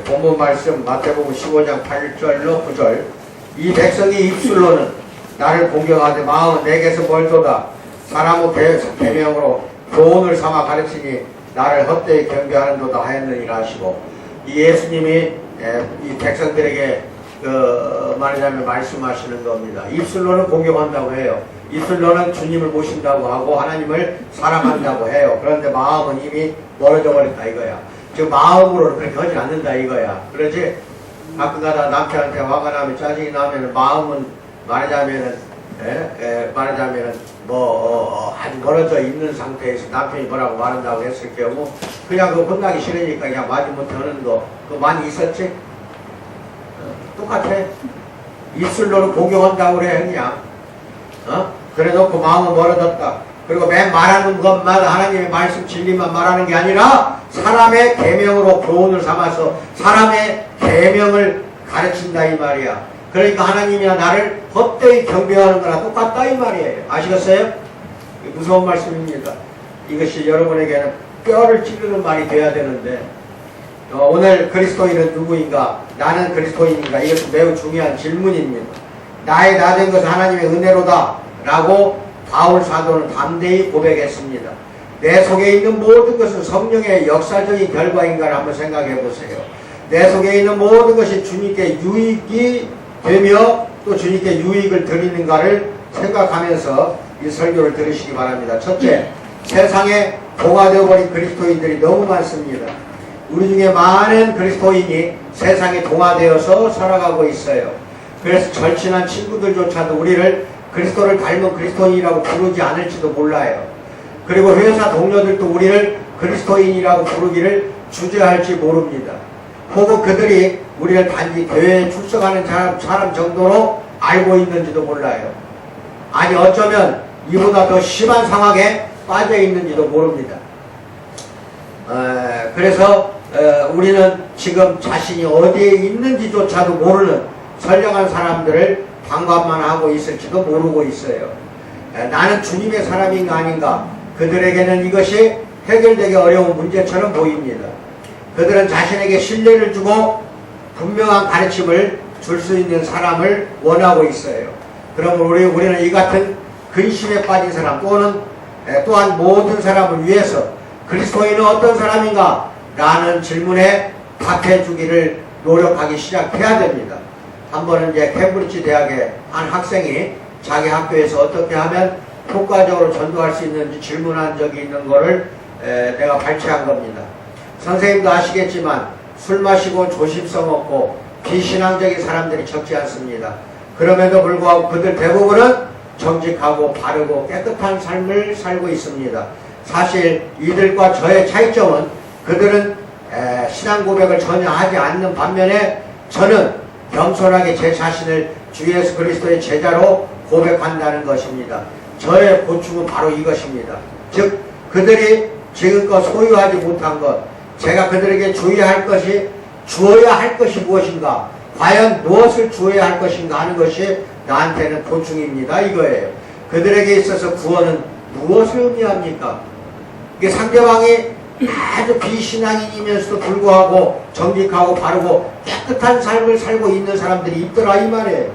본문 말씀 마태복음 15장 8절로 9절. 이 백성이 입술로는 나를 공경하되 마음은 내게서 멀도다. 사람의 계명으로 교훈을 삼아 가르치니 나를 헛되이 경배하는도다 하였느니라 하시고, 이 예수님이 이 백성들에게 말하자면 말씀하시는 겁니다. 입술로는 공경한다고 해요. 입술로는 주님을 모신다고 하고 하나님을 사랑한다고 해요. 그런데 마음은 이미 멀어져 버렸다 이거야. 즉 마음으로는 그렇게 하지 않는다 이거야. 그러지? 가끔가다 남편한테 화가 나면 짜증이 나면 마음은 말하자면은 아주 멀어져 있는 상태에서 남편이 뭐라고 말한다고 했을 경우 그냥 그 혼나기 싫으니까 그냥 마지못해 하는 거 그거 많이 있었지? 똑같아. 입술로는 공경한다고 그래 그냥. 그래 놓고 마음은 멀어졌다. 그리고 맨 말하는 것마다 하나님의 말씀 진리만 말하는 게 아니라 사람의 계명으로 교훈을 삼아서 사람의 계명을 가르친다 이 말이야. 그러니까 하나님이나 나를 헛되이 경배하는 거나 똑같다 이 말이에요. 아시겠어요? 무서운 말씀입니다. 이것이 여러분에게는 뼈를 찌르는 말이 돼야 되는데 오늘 그리스도인은 누구인가? 나는 그리스도인인가? 이것은 매우 중요한 질문입니다. 나의 나 된 것은 하나님의 은혜로다 라고 바울 사도는 담대히 고백했습니다. 내 속에 있는 모든 것은 성령의 역사적인 결과인가를 한번 생각해 보세요. 내 속에 있는 모든 것이 주님께 유익이 되며 또 주님께 유익을 드리는가를 생각하면서 이 설교를 들으시기 바랍니다. 첫째, 세상에 동화되어버린 그리스도인들이 너무 많습니다. 우리 중에 많은 그리스도인이 세상에 동화되어서 살아가고 있어요. 그래서 절친한 친구들조차도 우리를 그리스도를 닮은 그리스도인이라고 부르지 않을지도 몰라요. 그리고 회사 동료들도 우리를 그리스도인이라고 부르기를 주저할지 모릅니다. 혹은 그들이 우리를 단지 교회에 출석하는 사람 정도로 알고 있는지도 몰라요. 아니 어쩌면 이보다 더 심한 상황에 빠져 있는지도 모릅니다. 그래서 우리는 지금 자신이 어디에 있는지조차도 모르는 선량한 사람들을 방관만 하고 있을지도 모르고 있어요. 나는 주님의 사람인가 아닌가? 그들에게는 이것이 해결되기 어려운 문제처럼 보입니다. 그들은 자신에게 신뢰를 주고 분명한 가르침을 줄 수 있는 사람을 원하고 있어요. 그러면 우리는 이 같은 근심에 빠진 사람 또한 모든 사람을 위해서 그리스도인은 어떤 사람인가? 라는 질문에 답해 주기를 노력하기 시작해야 됩니다. 한 번은 이제 캠브리지 대학의 한 학생이 자기 학교에서 어떻게 하면 효과적으로 전도할 수 있는지 질문한 적이 있는 거를 내가 발췌한 겁니다. 선생님도 아시겠지만 술 마시고 조심성 없고 비신앙적인 사람들이 적지 않습니다. 그럼에도 불구하고 그들 대부분은 정직하고 바르고 깨끗한 삶을 살고 있습니다. 사실 이들과 저의 차이점은 그들은 신앙 고백을 전혀 하지 않는 반면에 저는 겸손하게 제 자신을 주 예수 그리스도의 제자로 고백한다는 것입니다. 저의 고충은 바로 이것입니다. 즉 그들이 지금껏 소유하지 못한 것, 제가 그들에게 주어야 할 것이 무엇인가, 과연 무엇을 주어야 할 것인가 하는 것이 나한테는 고충입니다. 이거예요. 그들에게 있어서 구원은 무엇을 의미합니까? 이게 상대방이 아주 비신앙인이면서도 불구하고 정직하고 바르고 깨끗한 삶을 살고 있는 사람들이 있더라 이 말이에요.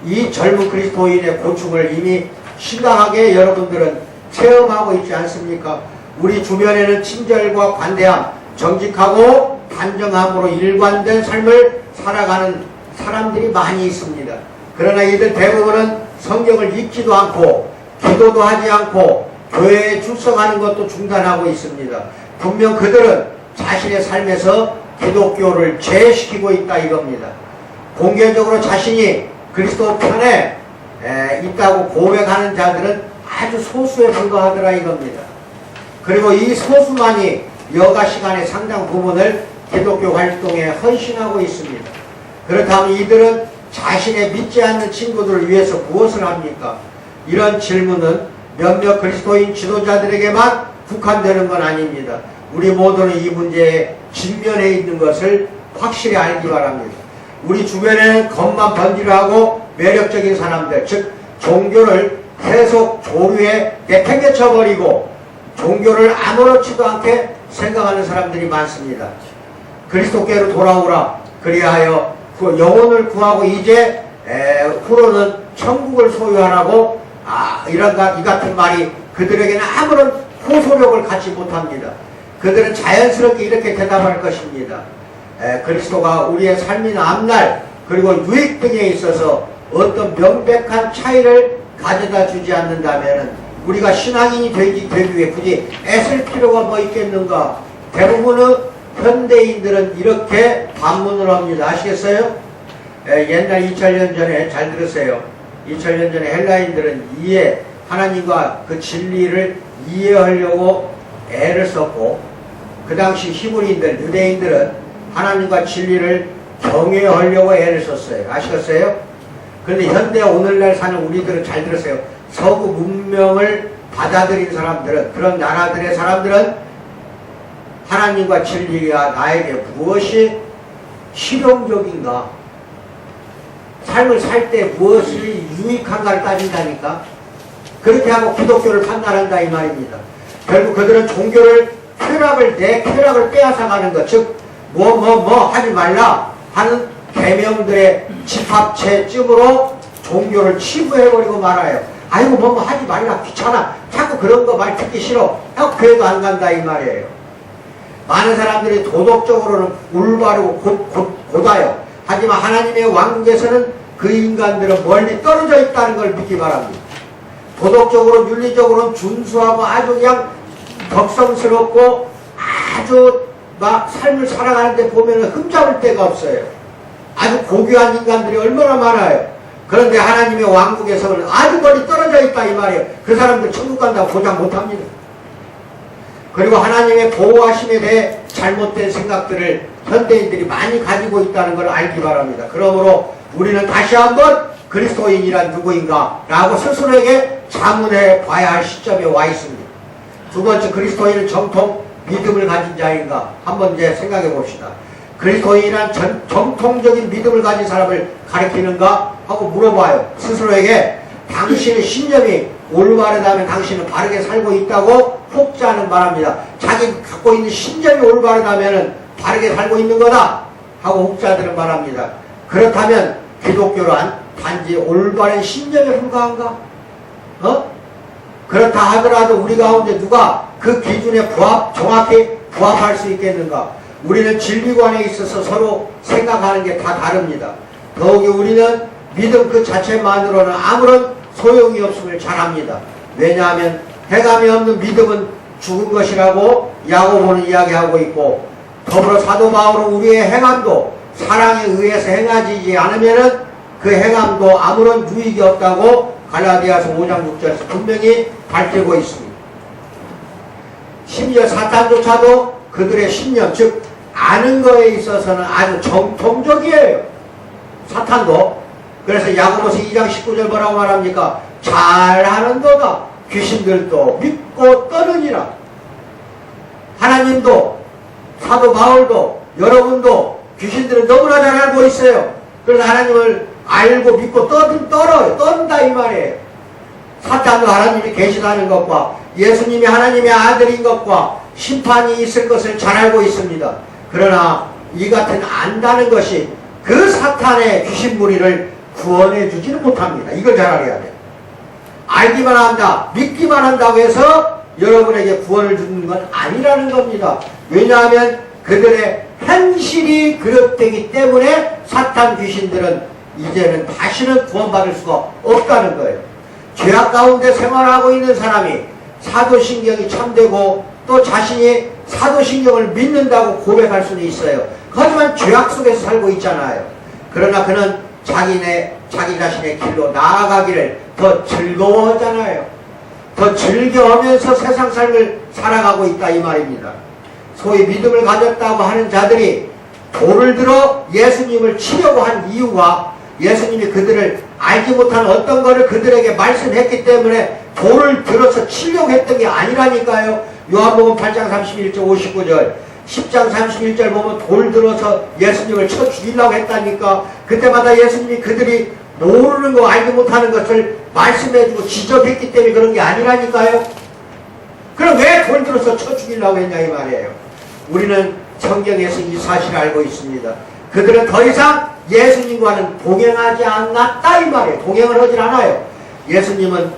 이 젊은 그리스도인의 고충을 이미 심각하게 여러분들은 체험하고 있지 않습니까? 우리 주변에는 친절과 관대함, 정직하고 단정함으로 일관된 삶을 살아가는 사람들이 많이 있습니다. 그러나 이들 대부분은 성경을 읽지도 않고 기도도 하지 않고 교회에 출석하는 것도 중단하고 있습니다. 분명 그들은 자신의 삶에서 기독교를 제시키고 있다 이겁니다. 공개적으로 자신이 그리스도 편에 있다고 고백하는 자들은 아주 소수에 불과하더라 이겁니다. 그리고 이 소수만이 여가 시간의 상당 부분을 기독교 활동에 헌신하고 있습니다. 그렇다면 이들은 자신의 믿지 않는 친구들을 위해서 무엇을 합니까? 이런 질문은 몇몇 그리스도인 지도자들에게만 국한되는 건 아닙니다. 우리 모두는 이 문제에 직면해 있는 것을 확실히 알기 바랍니다. 우리 주변에는 겉만 번지르하고 매력적인 사람들, 즉 종교를 세속 조류에 내팽개쳐버리고 종교를 아무렇지도 않게 생각하는 사람들이 많습니다. 그리스도께로 돌아오라. 그리하여 그 영혼을 구하고 이제 후로는 천국을 소유하라고 이 같은 말이 그들에게는 아무런 호소력을 갖지 못합니다. 그들은 자연스럽게 이렇게 대답할 것입니다. 그리스도가 우리의 삶이나 앞날 그리고 유익 등에 있어서 어떤 명백한 차이를 가져다 주지 않는다면 우리가 신앙인이 되기 위해 굳이 애쓸 필요가 뭐 있겠는가. 대부분의 현대인들은 이렇게 반문을 합니다. 아시겠어요? 옛날 2000년 전에 잘 들으세요. 2000년 전에 헬라인들은 하나님과 그 진리를 이해하려고 애를 썼고, 그 당시 히브리인들, 유대인들은 하나님과 진리를 경외하려고 애를 썼어요. 아시겠어요? 그런데 현대 오늘날 사는 우리들은 잘 들으세요. 서구 문명을 받아들인 사람들은, 그런 나라들의 사람들은 하나님과 진리가 나에게 무엇이 실용적인가, 삶을 살 때 무엇이 유익한가를 따진다니까. 그렇게 하고 기독교를 판단한다 이 말입니다. 결국 그들은 종교를 내 쾌락을 빼앗아가는 것, 즉 하지 말라 하는 계명들의 집합체쯤으로 종교를 치부해버리고 말아요. 아이고 뭐 하지 말라, 귀찮아, 자꾸 그런 거 말 듣기 싫어 하고 교회도 안 간다 이 말이에요. 많은 사람들이 도덕적으로는 올바르고 곧아요. 하지만 하나님의 왕국에서는 그 인간들은 멀리 떨어져 있다는 걸 믿기 바랍니다. 도덕적으로 윤리적으로는 준수하고 아주 그냥 덕성스럽고 아주 막 삶을 살아가는데 보면 흠잡을 데가 없어요. 아주 고귀한 인간들이 얼마나 많아요. 그런데 하나님의 왕국에서는 아주 멀리 떨어져 있다 이 말이에요. 그 사람들 천국 간다고 보장 못합니다. 그리고 하나님의 보호하심에 대해 잘못된 생각들을 현대인들이 많이 가지고 있다는 걸 알기 바랍니다. 그러므로 우리는 다시 한번 그리스도인이란 누구인가 라고 스스로에게 자문해 봐야 할 시점에 와 있습니다. 두 번째, 그리스도인은 정통 믿음을 가진 자인가 한번 이제 생각해 봅시다. 그리스도인이란 정통적인 믿음을 가진 사람을 가리키는가 하고 물어봐요. 스스로에게 당신의 신념이 올바르다면 당신은 바르게 살고 있다고 혹자는 말합니다. 자기 갖고 있는 신념이 올바르다면 바르게 살고 있는 거다 하고 혹자들은 말합니다. 그렇다면 기독교란 단지 올바른 신념에 불과한가? 그렇다 하더라도 우리 가운데 누가 그 기준에 정확히 부합할 수 있겠는가? 우리는 진리관에 있어서 서로 생각하는 게 다 다릅니다. 더욱이 우리는 믿음 그 자체만으로는 아무런 소용이 없음을 잘 압니다. 왜냐하면 해감이 없는 믿음은 죽은 것이라고 야고보는 이야기하고 있고, 더불어 사도 바울은 우리의 행함도 사랑에 의해서 행하지 않으면 그 행함도 아무런 유익이 없다고 갈라디아서 5장 6절에서 분명히 밝히고 있습니다. 심지어 사탄조차도 그들의 신념, 즉 아는 거에 있어서는 아주 정통적이에요. 사탄도. 그래서 야고보서 2장 19절 뭐라고 말합니까? 잘하는도다 귀신들도 믿고 떠느니라. 하나님도 사도 바울도 여러분도 귀신들은 너무나 잘 알고 있어요. 그래서 하나님을 알고 믿고 떤다 이 말이에요. 사탄도 하나님이 계시다는 것과 예수님이 하나님의 아들인 것과 심판이 있을 것을 잘 알고 있습니다. 그러나 이 같은 안다는 것이 그 사탄의 귀신 무리를 구원해 주지는 못합니다. 이걸 잘 알아야 돼요. 알기만 한다, 믿기만 한다고 해서 여러분에게 구원을 주는 건 아니라는 겁니다. 왜냐하면 그들의 현실이 그릇되기 때문에 사탄 귀신들은 이제는 다시는 구원받을 수가 없다는 거예요. 죄악 가운데 생활하고 있는 사람이 사도신경이 참되고 또 자신이 사도신경을 믿는다고 고백할 수는 있어요. 하지만 죄악 속에서 살고 있잖아요. 그러나 그는 자기 자신의 길로 나아가기를 더 즐거워하잖아요. 더 즐겨하면서 세상 삶을 살아가고 있다 이 말입니다. 소위 믿음을 가졌다고 하는 자들이 돌을 들어 예수님을 치려고 한 이유가 예수님이 그들을 알지 못한 어떤 것을 그들에게 말씀했기 때문에 돌을 들어서 치려고 했던 게 아니라니까요. 요한복음 8장 31절 59절 10장 31절 보면 돌 들어서 예수님을 쳐 죽이려고 했다니까. 그때마다 예수님이 그들이 모르는 거 알지 못하는 것을 말씀해주고 지적했기 때문에 그런 게 아니라니까요. 그럼 왜 돌 들어서 쳐 죽이려고 했냐 이 말이에요. 우리는 성경에서 이 사실을 알고 있습니다. 그들은 더 이상 예수님과는 동행하지 않았다 이 말이에요. 동행을 하질 않아요. 예수님은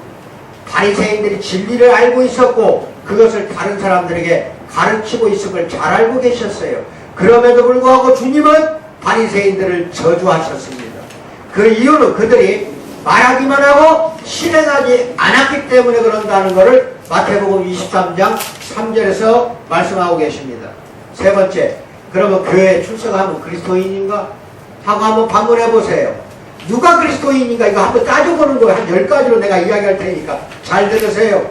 바리새인들이 진리를 알고 있었고 그것을 다른 사람들에게 가르치고 있음을 잘 알고 계셨어요. 그럼에도 불구하고 주님은 바리새인들을 저주하셨습니다. 그 이유는 그들이 말하기만 하고 실행하지 않았기 때문에 그런다는 것을 마태복음 23장 3절에서 말씀하고 계십니다. 세 번째, 그러면 교회에 출석하면 그리스도인인가? 하고 한번 반문해 보세요. 누가 그리스도인인가? 이거 한번 따져보는 거예요. 한 10가지로 내가 이야기할 테니까 잘 들으세요.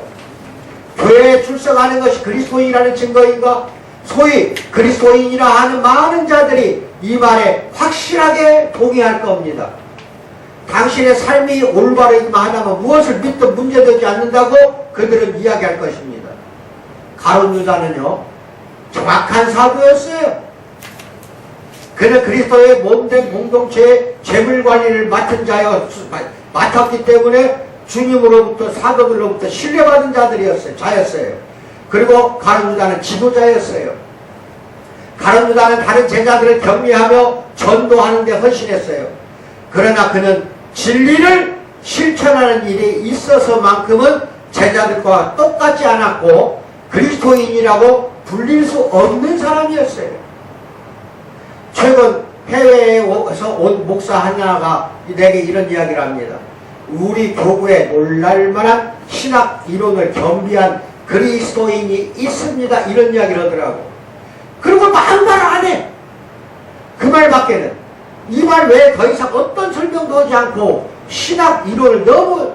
교회에 출석하는 것이 그리스도인이라는 증거인가? 소위 그리스도인이라 하는 많은 자들이 이 말에 확실하게 동의할 겁니다. 당신의 삶이 올바르기만 하다면 무엇을 믿든 문제되지 않는다고 그들은 이야기할 것입니다. 가룟 유다는요, 정확한 사도였어요. 그는 그리스도의 몸된 공동체의 재물관리를 맡았기 때문에 주님으로부터 사도들로부터 신뢰받은 자였어요. 그리고 가룟 유다는 지도자였어요. 가룟 유다는 다른 제자들을 격리하며 전도하는 데 헌신했어요. 그러나 그는 진리를 실천하는 일에 있어서만큼은 제자들과 똑같지 않았고 그리스도인이라고 불릴 수 없는 사람이었어요. 최근 해외에서 온 목사 하나가 내게 이런 이야기를 합니다. 우리 교구에 놀랄만한 신학 이론을 겸비한 그리스도인이 있습니다. 이런 이야기를 하더라고. 그리고 아무 말 안 해. 그 말밖에는. 이 말 외에 더 이상 어떤 설명도 하지 않고 신학 이론을 너무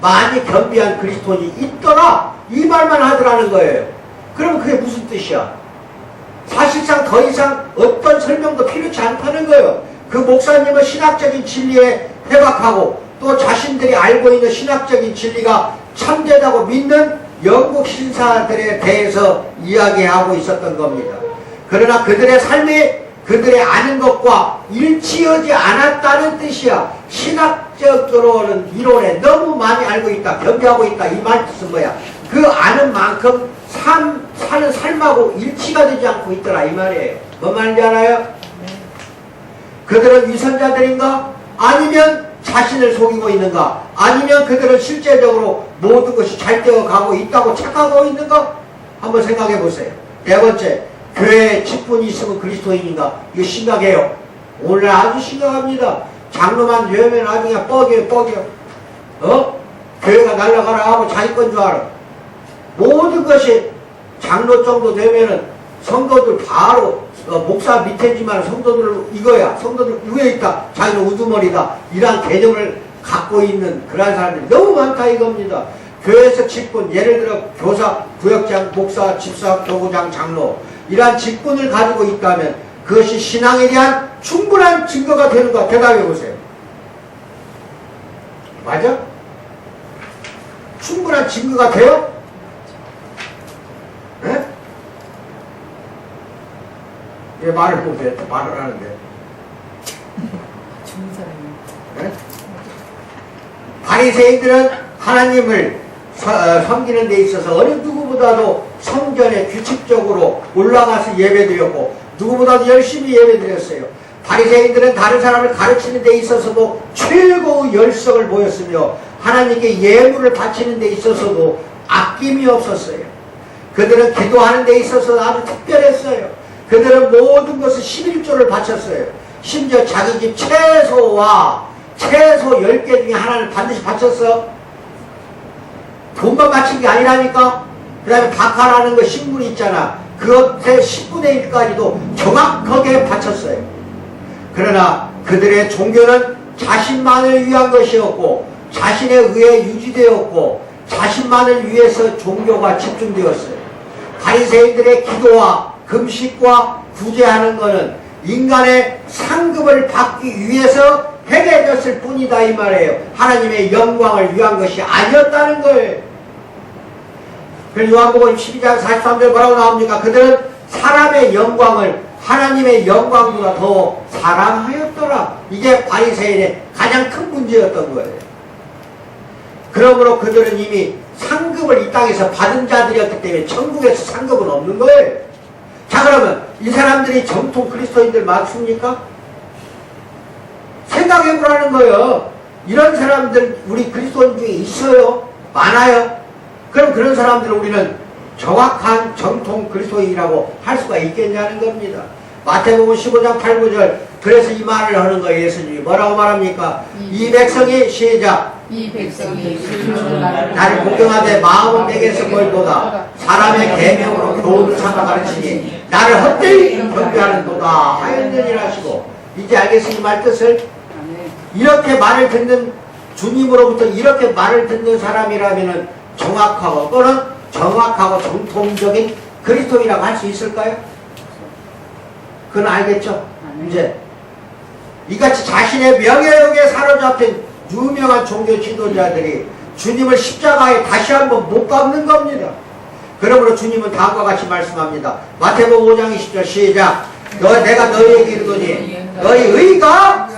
많이 겸비한 그리스도인이 있더라. 이 말만 하더라는 거예요. 그럼 그게 무슨 뜻이야? 사실상 더 이상 어떤 설명도 필요치 않다는 거예요. 그 목사님은 신학적인 진리에 회박하고 또 자신들이 알고 있는 신학적인 진리가 참되다고 믿는 영국 신사들에 대해서 이야기하고 있었던 겁니다. 그러나 그들의 삶이 그들의 아는 것과 일치하지 않았다는 뜻이야. 신학적으로는 이론에 너무 많이 알고 있다, 겸비하고 있다. 이 말 뜻은 뭐야? 그 아는 만큼 사는 삶하고 일치가 되지 않고 있더라 이 말이에요. 뭔 말인지 알아요? 그들은 위선자들인가? 아니면 자신을 속이고 있는가? 아니면 그들은 실제적으로 모든 것이 잘 되어가고 있다고 착각하고 있는가? 한번 생각해 보세요. 네 번째, 교회에 직분이 있으면 그리스도인인가? 이거 심각해요. 오늘 아주 심각합니다. 장로만 되면 아주 그냥 뻑이에요. 교회가 날아가라 하고 자기 건 줄 알아. 모든 것이 장로 정도 되면은 성도들 바로 목사 밑에지만 성도들 이거야. 성도들 위에 있다. 자기는 우두머리다. 이런 개념을 갖고 있는 그런 사람들이 너무 많다 이겁니다. 교회에서 직분, 예를 들어 교사, 구역장, 목사, 집사, 교구장, 장로 이러한 직분을 가지고 있다면 그것이 신앙에 대한 충분한 증거가 되는가? 대답해 보세요. 맞아? 충분한 증거가 돼요? 네? 왜 말을 못해? 말을 하는데. 좋은 사람이에요. 네? 바리새인들은 하나님을 섬기는 데 있어서 어느 누구보다도 성전에 규칙적으로 올라가서 예배드렸고 누구보다도 열심히 예배드렸어요. 바리새인들은 다른 사람을 가르치는 데 있어서도 최고의 열성을 보였으며 하나님께 예물을 바치는 데 있어서도 아낌이 없었어요. 그들은 기도하는 데 있어서 아주 특별했어요. 그들은 모든 것을 11조를 바쳤어요. 심지어 자기 집 채소 10개 중에 하나를 반드시 바쳤어. 돈만 바친 게 아니라니까. 그 다음에 박하라는 거 식물이 있잖아. 그것의 10분의 1까지도 정확하게 바쳤어요. 그러나 그들의 종교는 자신만을 위한 것이었고 자신에 의해 유지되었고 자신만을 위해서 종교가 집중되었어요. 바리새인들의 기도와 금식과 구제하는 것은 인간의 상급을 받기 위해서 행해졌을 뿐이다 이 말이에요. 하나님의 영광을 위한 것이 아니었다는 거예요. 그래서 요한복음 12장 43절 뭐라고 나옵니까? 그들은 사람의 영광을 하나님의 영광보다 더 사랑하였더라. 이게 바리새인의 가장 큰 문제였던 거예요. 그러므로 그들은 이미 상급을 이 땅에서 받은 자들이었기 때문에 천국에서 상급은 없는 거예요. 자, 그러면 이 사람들이 정통 그리스도인들 맞습니까? 생각해보라는 거예요. 이런 사람들 우리 그리스도인 중에 있어요? 많아요? 그럼 그런 사람들을 우리는 정확한 정통 그리스도인이라고 할 수가 있겠냐는 겁니다. 마태복음 15장 8, 9절. 그래서 이 말을 하는 거예요. 예수님이 뭐라고 말합니까? 이 백성이 시작. 이 백성이 나를 공경하되 마음은 내게서 멀도다. 사람의 계명으로 교훈을 삼아 가르치니 나를 헛되이 경배하는도다 하였느니라 하시고. 이제 알겠으니 말 뜻을? 이렇게 말을 듣는 주님으로부터 이렇게 말을 듣는 사람이라면 정확하고 또는 정확하고 정통적인 그리스도인이라고 할 수 있을까요? 그건 알겠죠? 이제 이같이 자신의 명예욕에 사로잡힌 유명한 종교 지도자들이 주님을 십자가에 다시 한번 못 박는 겁니다. 그러므로 주님은 다음과 같이 말씀합니다. 마태복음 5장 20절 시작. 내가 너희에게 이르노니 너희 의가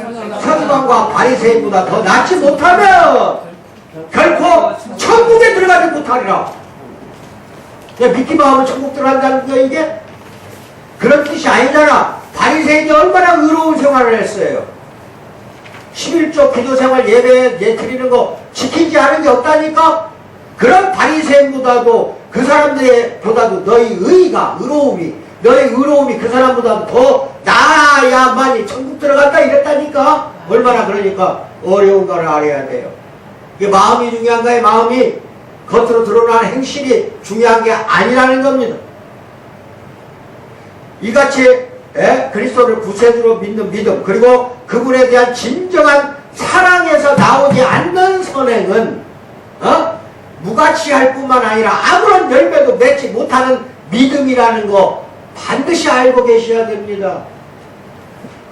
서기관과 바리새인보다 더 낫지 못하면 결코 천국에 들어가지 못하리라. 믿기만 하면 천국 들어간다는 거 이게? 그런 뜻이 아니잖아. 바리새인이 얼마나 의로운 생활을 했어요. 11조 기도생활 예배 드리는 거 지키지 않은 게 없다니까? 그런 바리새인보다도 그 사람들보다도 너희 의가 너희 의로움이 그 사람보다도 더 나아야만이 천국 들어간다 이랬다니까? 얼마나 그러니까 어려운 걸 알아야 돼요. 이게 마음이 중요한 거예요. 마음이 겉으로 드러나는 행실이 중요한 게 아니라는 겁니다. 이같이 그리스도를 구세주로 믿는 믿음 그리고 그분에 대한 진정한 사랑에서 나오지 않는 선행은 무가치할 뿐만 아니라 아무런 열매도 맺지 못하는 믿음이라는 거 반드시 알고 계셔야 됩니다.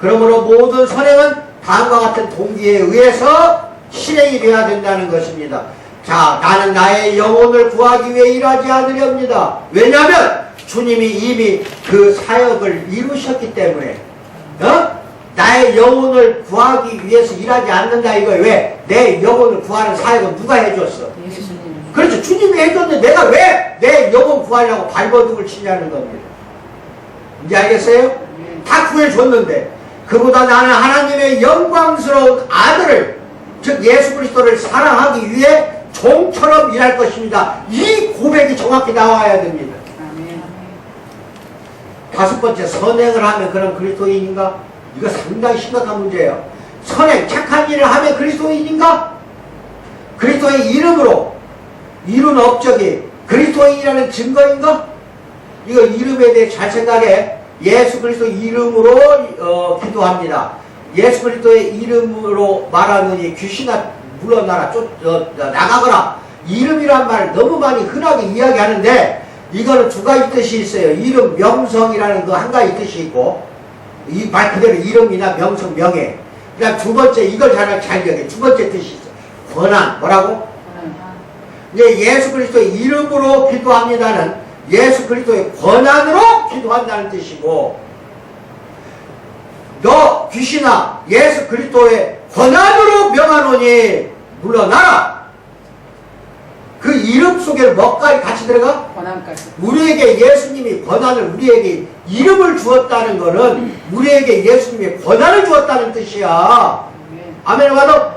그러므로 모든 선행은 다음과 같은 동기에 의해서 실행이 되어야 된다는 것입니다. 자, 나는 나의 영혼을 구하기 위해 일하지 않으렵니다. 왜냐하면 주님이 이미 그 사역을 이루셨기 때문에 나의 영혼을 구하기 위해서 일하지 않는다 이거예요. 왜? 내 영혼을 구하는 사역은 누가 해줬어? 예수님. 그렇죠. 주님이 해줬는데 내가 왜 내 영혼 구하려고 발버둥을 치냐는 겁니다. 이제 알겠어요? 다 구해줬는데 그보다 나는 하나님의 영광스러운 아들을 즉 예수 그리스도를 사랑하기 위해 종처럼 일할 것입니다. 이 고백이 정확히 나와야 됩니다. 다섯 번째, 선행을 하면 그런 그리스도인인가? 이거 상당히 심각한 문제예요. 선행, 착한 일을 하면 그리스도인인가? 그리스도의 이름으로 이룬 업적이 그리스도인이라는 증거인가? 이거 이름에 대해 잘 생각해. 예수 그리스도 이름으로 기도합니다. 예수 그리스도의 이름으로 말하느니 귀신아 물러나라, 나가거라. 이름이란 말 너무 많이 흔하게 이야기하는데 이거는 두 가지 뜻이 있어요. 이름, 명성이라는 거 한 가지 뜻이 있고 이 말 그대로 이름이나 명성, 명예. 그다음 두 번째 이걸 잘 기억해. 두 번째 뜻이 있어. 권한. 뭐라고? 예수 그리스도의 이름으로 기도합니다는 예수 그리스도의 권한으로 기도한다는 뜻이고 너 귀신아 예수 그리스도의 권한으로 명하노니 물러나라. 그 이름 속에 뭐까지 같이 들어가? 권한까지. 우리에게 예수님이 권한을 우리에게 이름을 주었다는 것은 우리에게 예수님이 권한을 주었다는 뜻이야. 아멘. 와도?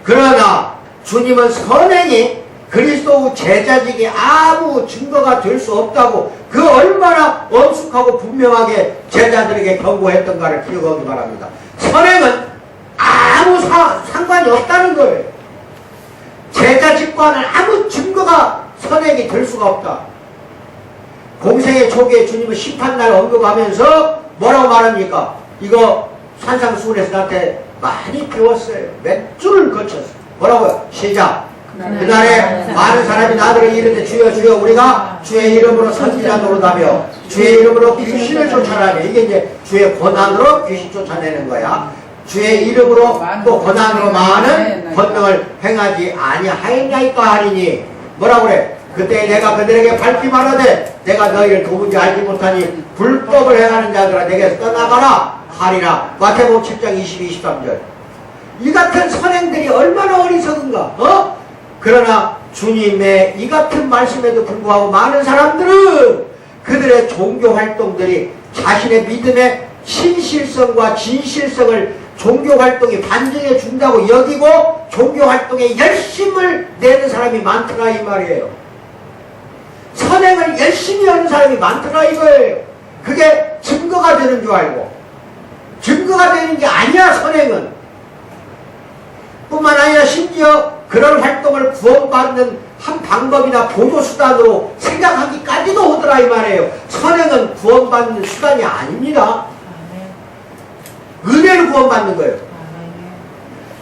그러나 주님은 선행이 그리스도 제자직이 아무 증거가 될 수 없다고 그 얼마나 엄숙하고 분명하게 제자들에게 경고했던가를 기억하기 바랍니다. 선행은 아무 상관이 없다는 거예요. 제자직과는 아무 증거가 선행이 될 수가 없다. 공생의 초기에 주님은 심판날 언급하면서 뭐라고 말합니까? 이거 산상수훈에서 나한테 많이 배웠어요. 몇 줄을 거쳤어요. 뭐라고요? 시작. 그날에 많은 사람이 나더러 이르되 주여 주여 우리가 주의 이름으로 선지자 노릇하며 주의 이름으로 귀신을 쫓아내며 이게 이제 주의 권한으로 귀신 쫓아내는 거야. 주의 이름으로 또 권한으로 많은 권능을 행하지 아니하였나이까 하리니 뭐라고 그래? 그때 내가 그들에게 밝히 말하되 내가 너희를 도무지 알지 못하니 불법을 행하는 자들아 내게서 떠나가라 하리라. 마태복음 7장 22, 23절. 이 같은 선행들이 얼마나 어리석은가? 그러나 주님의 이 같은 말씀에도 불구하고 많은 사람들은 그들의 종교 활동들이 자신의 믿음의 신실성과 진실성을 종교 활동이 반증해 준다고 여기고 종교 활동에 열심을 내는 사람이 많더라 이 말이에요. 선행을 열심히 하는 사람이 많더라 이거예요. 그게 증거가 되는 줄 알고. 증거가 되는 게 아니야 선행은. 뿐만 아니라 심지어 그런 활동을 구원받는 한 방법이나 보조수단으로 생각하기까지도 하더라 이 말이에요. 선행은 구원받는 수단이 아닙니다. 은혜로 구원받는 거예요.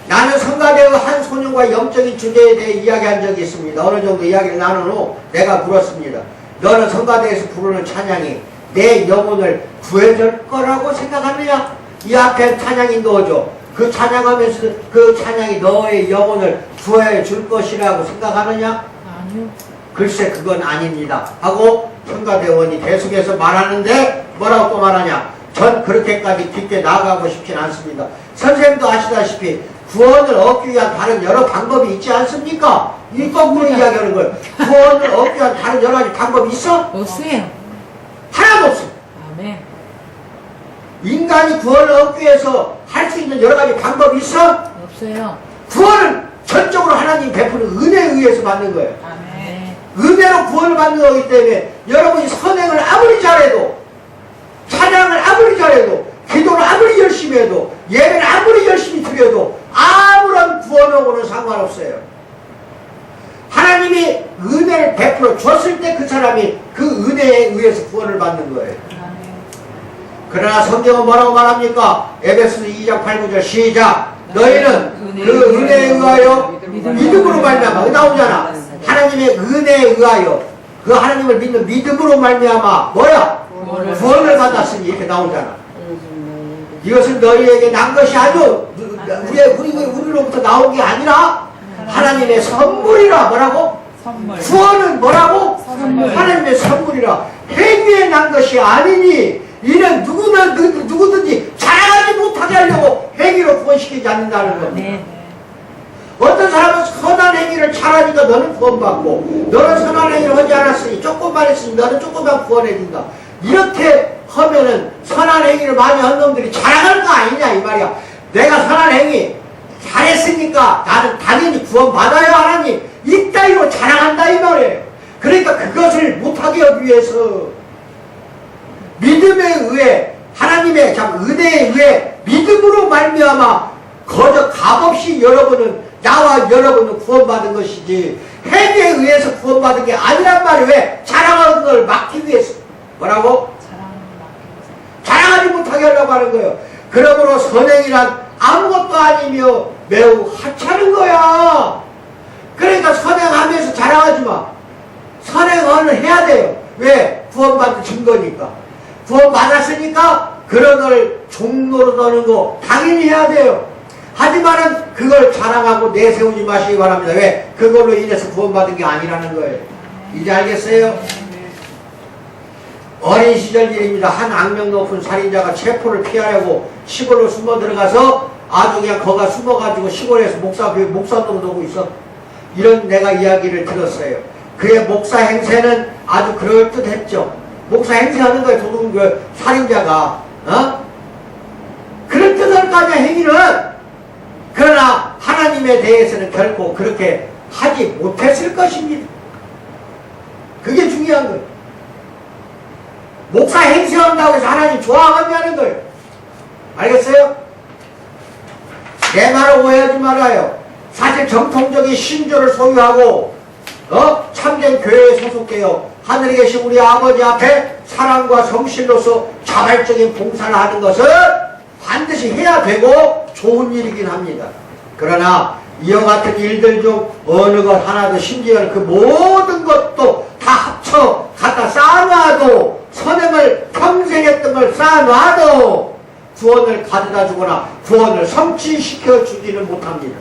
나는 성가대의 한 소년과 영적인 주제에 대해 이야기한 적이 있습니다. 어느 정도 이야기를 나눈 후 내가 물었습니다. 너는 성가대에서 부르는 찬양이 내 영혼을 구해줄 거라고 생각하느냐? 이 앞에 찬양이 넣어줘. 그 찬양하면서 그 찬양이 너의 영혼을 구해줄 것이라고 생각하느냐? 아니요. 글쎄 그건 아닙니다. 하고 성가대원이 계속해서 말하는데 뭐라고 또 말하냐? 전 그렇게까지 깊게 나아가고 싶진 않습니다. 선생님도 아시다시피 구원을 얻기 위한 다른 여러 방법이 있지 않습니까? 이 거꾸로 이야기하는 거예요. 구원을 얻기 위한 다른 여러 가지 방법이 있어? 없어요. 하나도 없어. 아멘. 인간이 구원을 얻기 위해서 할 수 있는 여러 가지 방법이 있어? 없어요. 구원은 전적으로 하나님 베푸는 은혜에 의해서 받는 거예요. 아멘. 은혜로 구원을 받는 거기 때문에 여러분이 선행을 아무리 잘해도 찬양을 아무리 잘해도 기도를 아무리 열심히 해도 예배를 아무리 열심히 드려도 아무런 구원하고는 상관없어요. 하나님이 은혜를 베풀어 줬을 때 그 사람이 그 은혜에 의해서 구원을 받는 거예요. 그러나 성경은 뭐라고 말합니까? 에베소서 2장 8, 9절 시작. 너희는 그 은혜에 의하여 믿음으로 말미암아. 나오잖아. 하나님의 은혜에 의하여 그 하나님을 믿는 믿음으로 말미암아 뭐야? 구원을 받았으니 이렇게 나오잖아. 이것은 너희에게 난 것이 아니오. 우리로부터 나온 게 아니라 하나님의 선물이라. 뭐라고? 선물. 구원은 뭐라고? 선물. 하나님의 선물이라. 행위에 난 것이 아니니 이는 누구든지 자랑하지 못하게 하려고 행위로 구원시키지 않는다는 겁니다. 네. 어떤 사람은 선한 행위를 잘하니까 너는 구원받고 너는 선한 행위를 하지 않았으니 조금만 했으니 너는 조금만 구원해준다. 이렇게 하면은 선한 행위를 많이 한 놈들이 자랑할 거 아니냐 이 말이야. 내가 선한 행위 잘했으니까 나는 당연히 구원받아요 하나님. 이따위로 자랑한다 이 말이에요. 그러니까 그것을 못하게 하기 위해서 믿음에 의해 하나님의 참 은혜에 의해 믿음으로 말미암아 거저 값없이 여러분은 나와 여러분은 구원받은 것이지 행위에 의해서 구원받은 게 아니란 말이에요. 왜? 자랑하는 걸 막기 위해서. 뭐라고? 자랑하지 못하게 하려고 하는 거예요. 그러므로 선행이란 아무것도 아니며 매우 하찮은 거야. 그러니까 선행하면서 자랑하지 마. 선행을 해야 돼요. 왜? 구원받은 증거니까. 구원받았으니까 그런 걸 종로로 넣는 거 당연히 해야 돼요. 하지만은 그걸 자랑하고 내세우지 마시기 바랍니다. 왜? 그걸로 인해서 구원받은 게 아니라는 거예요. 이제 알겠어요? 어린 시절 일입니다. 한 악명 높은 살인자가 체포를 피하려고 시골로 숨어 들어가서 아주 그냥 거가 숨어가지고 시골에서 목사노릇 하고 있어. 이런 내가 이야기를 들었어요. 그의 목사 행세는 아주 그럴듯했죠. 목사 행세하는 거예요. 도둑 그 살인자가 그럴듯할 거 아니야 행위는. 그러나 하나님에 대해서는 결코 그렇게 하지 못했을 것입니다. 그게 중요한 거예요. 목사 행세한다고 해서 하나님 좋아하냐는 거예요. 알겠어요? 내 말을 오해하지 말아요. 사실 정통적인 신조를 소유하고 참된 교회에 소속되어 하늘에 계신 우리 아버지 앞에 사랑과 성실로서 자발적인 봉사를 하는 것은 반드시 해야 되고 좋은 일이긴 합니다. 그러나 이와 같은 일들 중 어느 것 하나도 심지어 그 모든 것도 다 합쳐 갖다 쌓아놔도 선행을 평생 했던 걸 쌓아놔도 구원을 가져다 주거나 구원을 성취시켜 주지는 못합니다.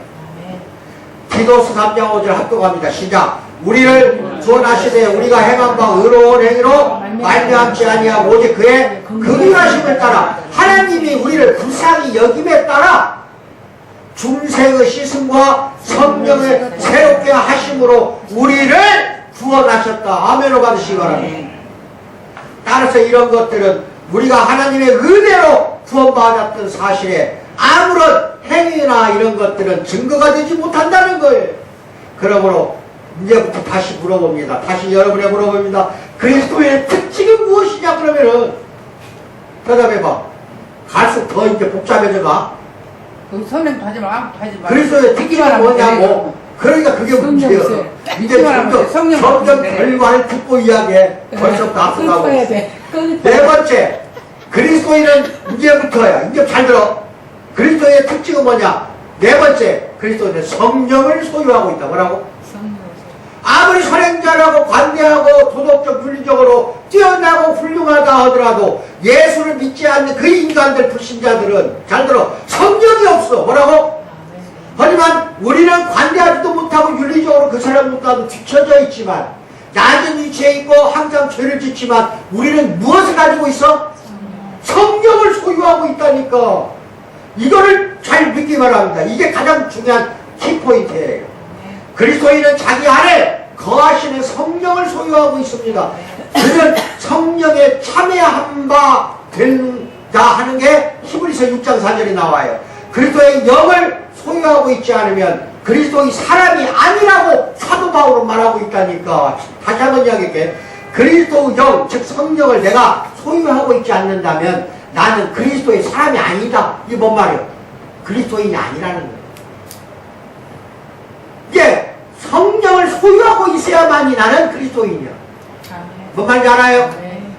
디도스 3장 5절 합독합니다. 시작. 우리를 구원하시되 우리가 행한 바 의로운 행위로 말미암지 아니하고 오직 그의 긍휼하심을 따라 하나님이 우리를 불쌍히 여김에 따라 중생의 씻음과 성령의 새롭게 하심으로 우리를 구원하셨다. 아멘으로 받으시기 바랍니다. 따라서 이런 것들은 우리가 하나님의 은혜로 구원받았던 사실에 아무런 행위나 이런 것들은 증거가 되지 못한다는 거예요. 그러므로 이제부터 다시 물어봅니다. 다시 여러분에 물어봅니다. 그리스도의 특징이 무엇이냐 그러면은 대답해봐. 갈수록 더 이제 복잡해져가. 성령 하지 마. 그리스도의 특징이 뭐냐고. 그러니까 그게 문제예요. 이제 점점 결과를 듣고 이야기해. 벌써부터 앞서가고. 네 번째, 그리스도인은 이제부터야. 이제 잘 들어. 그리스도의 특징은 뭐냐? 네 번째, 그리스도인은 성령을 소유하고 있다. 뭐라고? 아무리 선행자라고 관대하고 도덕적 윤리적으로 뛰어나고 훌륭하다 하더라도 예수를 믿지 않는 그 인간들 불신자들은 잘 들어 성령이 없어. 뭐라고? 하지만 우리는 관대하지도 못하고 윤리적으로 그 사람보다도 뒤쳐져 있지만 낮은 위치에 있고 항상 죄를 짓지만 우리는 무엇을 가지고 있어? 성령을 소유하고 있다니까. 이거를 잘 믿기 바랍니다. 이게 가장 중요한 키포인트예요. 그리스도인은 자기 안에 거하시는 성령을 소유하고 있습니다. 그는 성령에 참여한 바 된다 하는 게 히브리서 6장 4절에 나와요. 그리스도의 영을 소유하고 있지 않으면 그리스도의 사람이 아니라고 사도 바울은 말하고 있다니까. 다시 한번 이야기할게. 그리스도 영, 즉 성령을 내가 소유하고 있지 않는다면 나는 그리스도의 사람이 아니다. 이게 뭔 말이에요? 그리스도인이 아니라는 거예요. 이게 성령을 소유하고 있어야만이 나는 그리스도인이야. 뭔 말인지 알아요?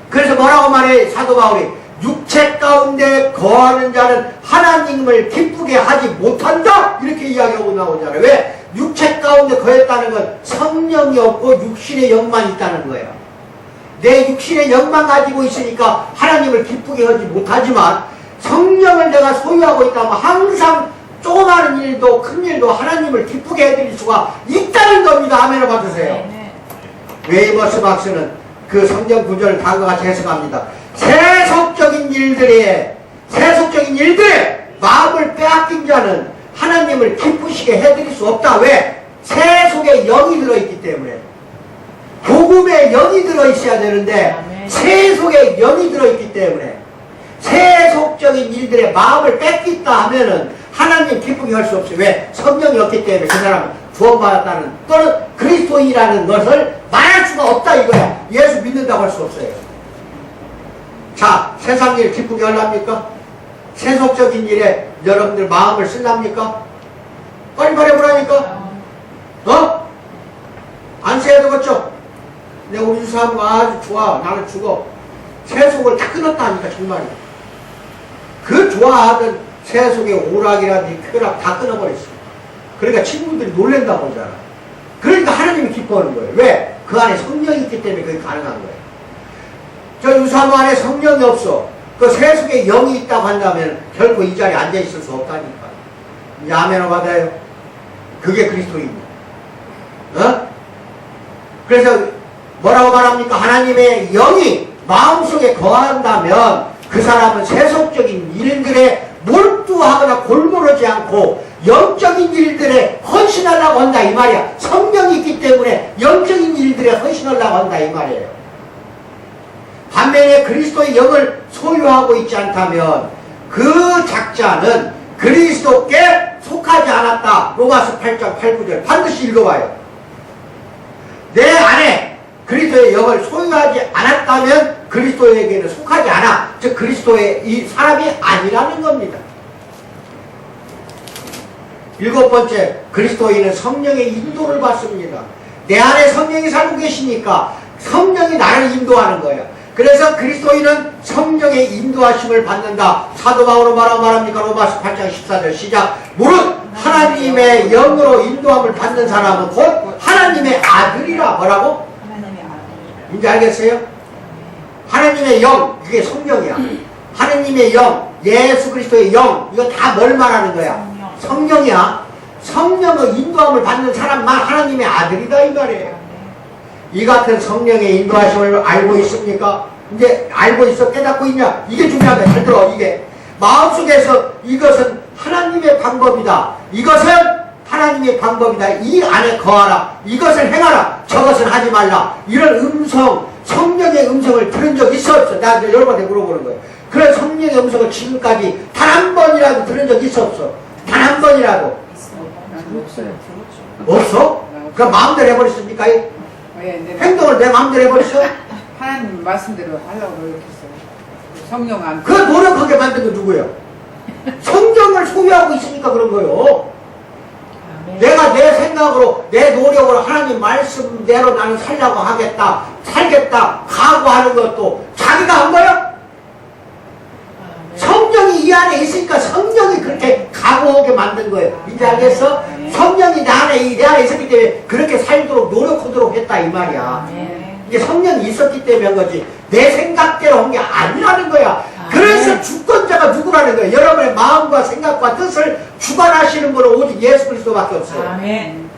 그래서 뭐라고 말해 사도 바울이? 육체 가운데 거하는 자는 하나님을 기쁘게 하지 못한다? 이렇게 이야기하고 나오잖아요. 왜? 육체 가운데 거했다는 건 성령이 없고 육신의 영만 있다는 거예요. 내 육신의 영만 가지고 있으니까 하나님을 기쁘게 하지 못하지만 성령을 내가 소유하고 있다면 항상 조그마한 일도 큰 일도 하나님을 기쁘게 해드릴 수가 있다는 겁니다. 아멘을 받으세요. 웨이머스 박스는 그 성경 구절을 다음과 같이 해석합니다. 세속적인 일들에 마음을 빼앗긴 자는 하나님을 기쁘시게 해드릴 수 없다. 왜? 세속에 영이 들어있기 때문에. 복음에 영이 들어있어야 되는데 세속에 영이 들어있기 때문에 세속적인 일들에 마음을 뺏겼다 하면은 하나님 기쁘게 할 수 없어요. 왜? 성령이 없기 때문에 그 사람은 구원받았다는 또는 그리스도인이라는 것을 말할 수가 없다 이거야. 예수 믿는다고 할 수 없어요. 자, 세상 일 기쁘게 하랍니까? 세속적인 일에 여러분들 마음을 쓸랍니까? 빨리 말해보라니까? 어? 안 써야 되겠죠? 내가 우리 사람 아주 좋아. 나는 죽어. 세속을 다 끊었다니까 정말이. 그 좋아하던 세속의 오락이라든지 쾌락 다 끊어버렸어. 그러니까 친구들이 놀랜다고 하잖아. 그러니까 하나님이 기뻐하는 거예요. 왜? 그 안에 성령이 있기 때문에 그게 가능한 거예요. 저 유사모 안에 성령이 없어. 그 세속에 영이 있다고 한다면 결코 이 자리에 앉아있을 수 없다니까. 이제 아멘을 받아요. 그게 그리스도입니다. 어? 그래서 뭐라고 말합니까? 하나님의 영이 마음속에 거한다면 그 사람은 세속적인 일들에 몰두하거나 골몰하지 않고 영적인 일들에 헌신하려고 한다 이 말이야. 성령이 있기 때문에 영적인 일들에 헌신하려고 한다 이 말이에요. 반면에 그리스도의 영을 소유하고 있지 않다면 그 작자는 그리스도께 속하지 않았다. 로마서 8장 8, 9절 반드시 읽어봐요. 내 안에 그리스도의 영을 소유하지 않았다면 그리스도에게는 속하지 않아. 즉 그리스도의 이 사람이 아니라는 겁니다. 일곱 번째, 그리스도인은 성령의 인도를 받습니다. 내 안에 성령이 살고 계시니까 성령이 나를 인도하는 거예요. 그래서 그리스도인은 성령의 인도하심을 받는다. 사도 바울은 뭐라고 말합니까? 로마서 8장 14절 시작. 무릇 하나님의 영으로 인도함을 받는 사람은 곧 하나님의 아들이라. 뭐라고? 하나님의 아들. 이제 알겠어요? 하나님의 영, 그게 성령이야. 하나님의 영, 예수 그리스도의 영, 이거 다 뭘 말하는 거야? 성령이야. 성령의 인도함을 받는 사람만 하나님의 아들이다 이 말이에요. 이 같은 성령의 인도하심을 알고 있습니까? 이제 알고 있어? 깨닫고 있냐? 이게 중요하다. 잘 들어. 이게 마음속에서 이것은 하나님의 방법이다. 이것은 하나님의 방법이다. 이 안에 거하라. 이것을 행하라. 저것을 하지 말라. 이런 음성, 성령의 음성을 들은 적 있어 없어? 나 여러 번에 물어보는 거예요. 그런 성령의 음성을 지금까지 단 한 번이라도 들은 적 있어 없어? 단 한 번이라도 없어요. 없어? 그럼 마음대로 해버렸습니까? 예, 네. 행동을 내 마음대로 해버렸어? 하나님 말씀대로 하려고 노력했어요. 성령 안. 그 노력하게 만든 건 누구예요? 성경을 소유하고 있으니까 그런 거예요. 내가 내 생각으로 내 노력으로 하나님 말씀대로 나는 살려고 하겠다 살겠다 각오하는 것도 자기가 한 거예요? 성령이 이 안에 있으니까 성령이 그렇게 각오하게 만든 거예요. 이제 알겠어? 성령이 내 안에 있었기 때문에 그렇게 살도록 노력하도록 했다 이 말이야. 이게 성령이 있었기 때문에 한 거지 내 생각대로 한 게 아니라는 거야. 그래서 주권자가 누구라는 거예요? 여러분의 마음과 생각과 뜻을 주관하시는 분은 오직 예수 그리스도밖에 없어요. 아멘.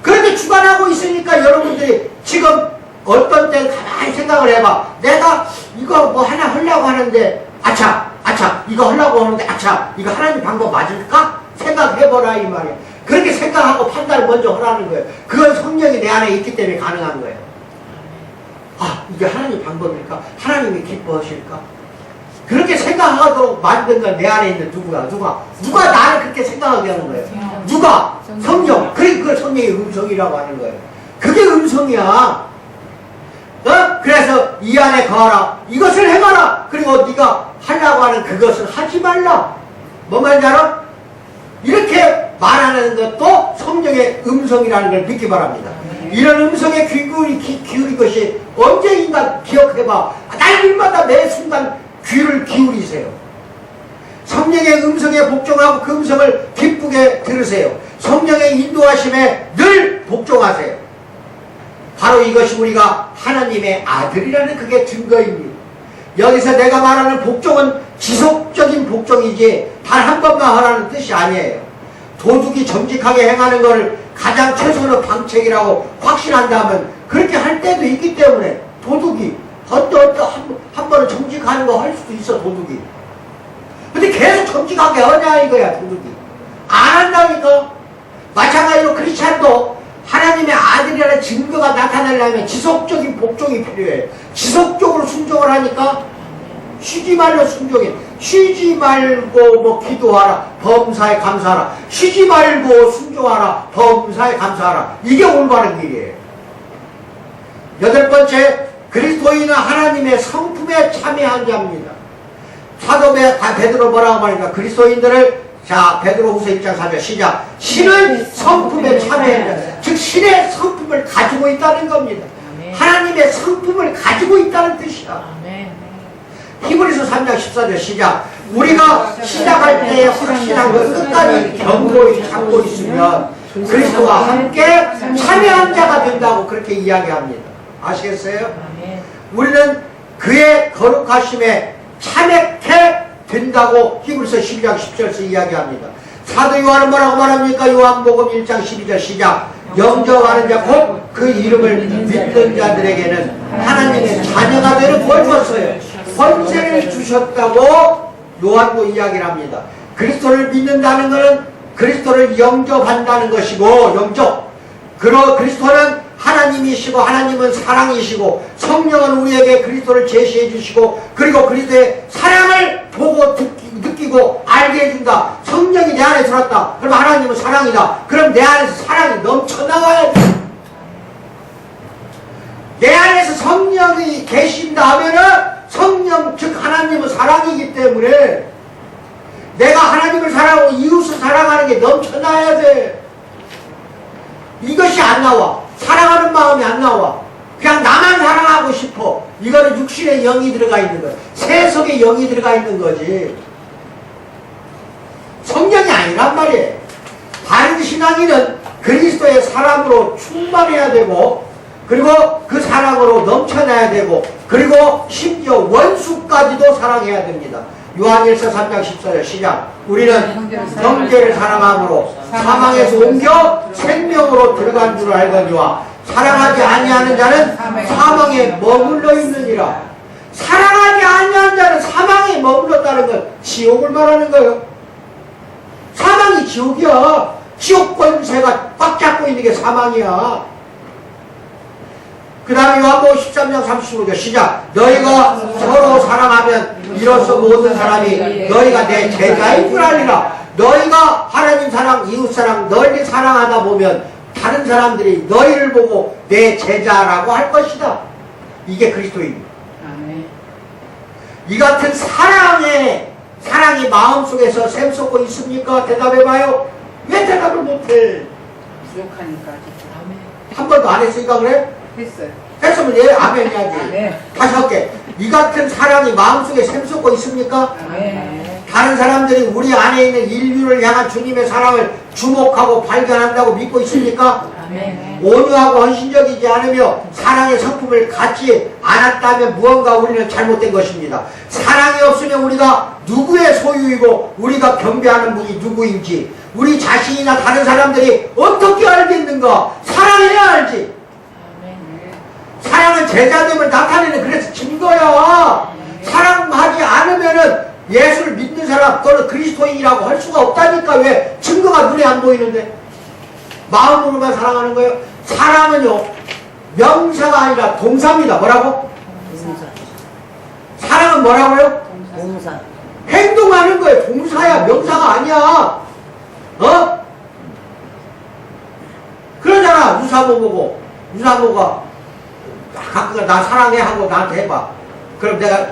그런데 주관하고 있으니까 여러분들이 지금 어떤 때는 가만히 생각을 해봐. 내가 이거 뭐 하나 하려고 하는데 아차 이거 하려고 하는데 아차 이거 하나님 방법 맞을까? 생각해보라 이 말이야. 그렇게 생각하고 판단을 먼저 하라는 거예요. 그건 성령이 내 안에 있기 때문에 가능한 거예요. 아 이게 하나님 방법일까? 하나님이 기뻐하실까? 그렇게 생각하도록 만든 건 내 안에 있는 누가 나를 그렇게 생각하게 하는 거예요? 누가? 성령. 그게 성령의 음성이라고 하는 거예요. 그게 음성이야. 그래서 이 안에 거하라. 이것을 해봐라. 그리고 네가 하려고 하는 그것을 하지 말라. 뭔 말인지 알아? 이렇게 말하는 것도 성령의 음성이라는 걸 믿기 바랍니다. 이런 음성에 기울인 것이 언제인가 기억해봐. 날마다 매 순간 귀를 기울이세요. 성령의 음성에 복종하고 그 음성을 기쁘게 들으세요. 성령의 인도하심에 늘 복종하세요. 바로 이것이 우리가 하나님의 아들이라는 그게 증거입니다. 여기서 내가 말하는 복종은 지속적인 복종이지 단 한 번만 하라는 뜻이 아니에요. 도둑이 정직하게 행하는 것을 가장 최선의 방책이라고 확신한다면 그렇게 할 때도 있기 때문에 도둑이 한 번은 정직하는 거 할 수도 있어 도둑이. 근데 계속 정직하게 하냐 이거야 도둑이. 안 한다니까. 마찬가지로 크리스찬도 하나님의 아들이라는 증거가 나타나려면 지속적인 복종이 필요해. 지속적으로 순종을 하니까 쉬지 말고 순종해. 쉬지 말고 뭐 기도하라. 범사에 감사하라. 쉬지 말고 순종하라. 범사에 감사하라. 이게 올바른 길이에요. 여덟 번째, 그리스도인은 하나님의 성품에 참여한 자입니다. 사도 베드로 뭐라고 말합니까? 그리스도인들을 자 베드로후서 1장 4절 시작. 신의 성품에 참여한 자. 즉 신의 성품을 가지고 있다는 겁니다. 하나님의 성품을 가지고 있다는 뜻이야. 히브리서 3장 14절 시작. 우리가 시작할 때에 확신한 것 끝까지 견고히 참고 있으면 그리스도와 함께 참여한 자가 된다고 그렇게 이야기합니다. 아시겠어요? 우리는 그의 거룩하심에 참여케 된다고 히브리서 12장 10절에서 이야기합니다. 사도 요한은 뭐라고 말합니까? 요한복음 1장 12절 시작. 영접하는 자 곧 그 이름을 믿는 자들에게는 하나님의 자녀가 되는 뭘 줬어요? 권세를 주셨다고 요한도 이야기를 합니다. 그리스도를 믿는다는 것은 그리스도를 영접한다는 것이고 그리스도는 하나님이시고 하나님은 사랑이시고 성령은 우리에게 그리스도를 제시해 주시고 그리고 그리스도의 사랑을 보고 느끼고 알게 해준다. 성령이 내 안에 들었다. 그럼 하나님은 사랑이다. 그럼 내 안에서 사랑이 넘쳐나와야 돼. 내 안에서 성령이 계신다 하면은 성령 즉 하나님은 사랑이기 때문에 내가 하나님을 사랑하고 이웃을 사랑하는 게 넘쳐나야 돼. 이것이 안 나와. 사랑하는 마음이 안 나와. 그냥 나만 사랑하고 싶어. 이거는 육신의 영이 들어가 있는 거야. 세속의 영이 들어가 있는 거지. 성령이 아니란 말이에요. 바른 신앙인은 그리스도의 사랑으로 충만해야 되고 그리고 그 사랑으로 넘쳐나야 되고 그리고 심지어 원수까지도 사랑해야 됩니다. 요한일서 3장 14절 시작. 우리는 형제를 사랑함으로 사망에서 옮겨 생명으로 들어간 줄 알거니와 사랑하지 아니하는 자는 사망에 머물러 있느니라. 사랑하지 아니하는 자는 사망에 머물렀다는 건 지옥을 말하는 거예요. 사망이 지옥이야. 지옥 권세가 꽉 잡고 있는 게 사망이야. 그 다음에 요한복음 13장 35절 시작. 너희가 서로 사랑하면 이로써 모든 사람이 너희가 내 제자인 줄 알리라. 너희가 하나님 사랑, 이웃 사랑 널리 사랑하다 보면 다른 사람들이 너희를 보고 내 제자라고 할 것이다. 이게 그리스도입니다. 아멘. 이 같은 사랑이 마음속에서 샘솟고 있습니까? 대답해봐요. 왜 대답을 못해? 부족하니까 진짜. 아멘. 한 번도 안 했으니까 그래? 했어요. 했으면 얘 아멘 해야지. 네. 다시 할게. 이 같은 사랑이 마음속에 샘솟고 있습니까? 아멘. 다른 사람들이 우리 안에 있는 인류를 향한 주님의 사랑을 주목하고 발견한다고 믿고 있습니까? 아멘. 온유하고 헌신적이지 않으며 사랑의 성품을 갖지 않았다면 무언가 우리는 잘못된 것입니다. 사랑이 없으면 우리가 누구의 소유이고 우리가 경배하는 분이 누구인지 우리 자신이나 다른 사람들이 어떻게 알겠는가? 사랑해야 알지. 사랑은 제자됨을 나타내는 그래서 증거야. 사랑하지 않으면은 예수를 믿는 사람 또는 그리스도인이라고 할 수가 없다니까. 왜? 증거가 눈에 안 보이는데. 마음으로만 사랑하는 거예요. 사랑은요 명사가 아니라 동사입니다. 뭐라고? 동사. 사랑은 뭐라고요? 동사. 행동하는 거예요. 동사야. 명사가 아니야. 어? 그러잖아. 유사모 보고 유사모가 가끔가 나 사랑해 하고 나한테 해봐. 그럼 내가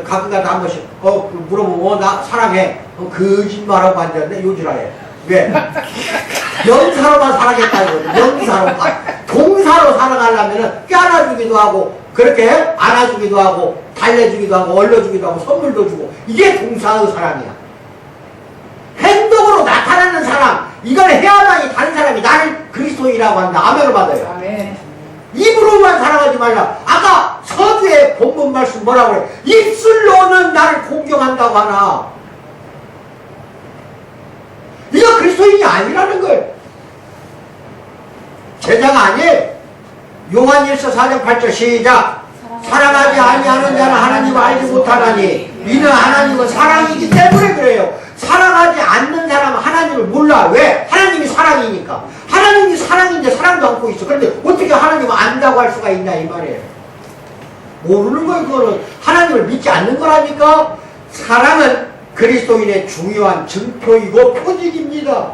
가끔가 나 한 번씩 물어보고 나 사랑해. 거짓말하고 앉았네. 요지라해. 왜? 명사로만 사랑했다는 거죠. 명사로만. 동사로 사랑하려면 껴안아주기도 하고 그렇게 안아주기도 하고 달래주기도 하고 얼려주기도 하고 선물도 주고 이게 동사의 사랑이야. 행동으로 나타나는 사랑 이걸 해야만이 다른 사람이 나를 그리스도인이라고 한다. 아멘을 받아요. 아멘. 입으로만 사랑하지 말라. 아까 서두에 본문 말씀 뭐라고 그래? 입술로는 나를 공경한다고 하나. 이거 그리스도인이 아니라는 거예요. 제자가 아니에요. 요한일서 4장 8절 시작. 사랑하지 아니하는 자는 하나님을 알지 못하나니 이는 하나님은 사랑이기 때문에 그래요. 사랑하지 않는 사람은 하나님을 몰라. 왜? 하나님이 사랑이니까. 하나님이 사랑인데 사랑도 않고 있어. 그런데 어떻게 하나님을 안다고 할 수가 있냐 이 말이에요. 모르는 거예요. 그거는 하나님을 믿지 않는 거라니까. 사랑은 그리스도인의 중요한 증표이고 표직입니다.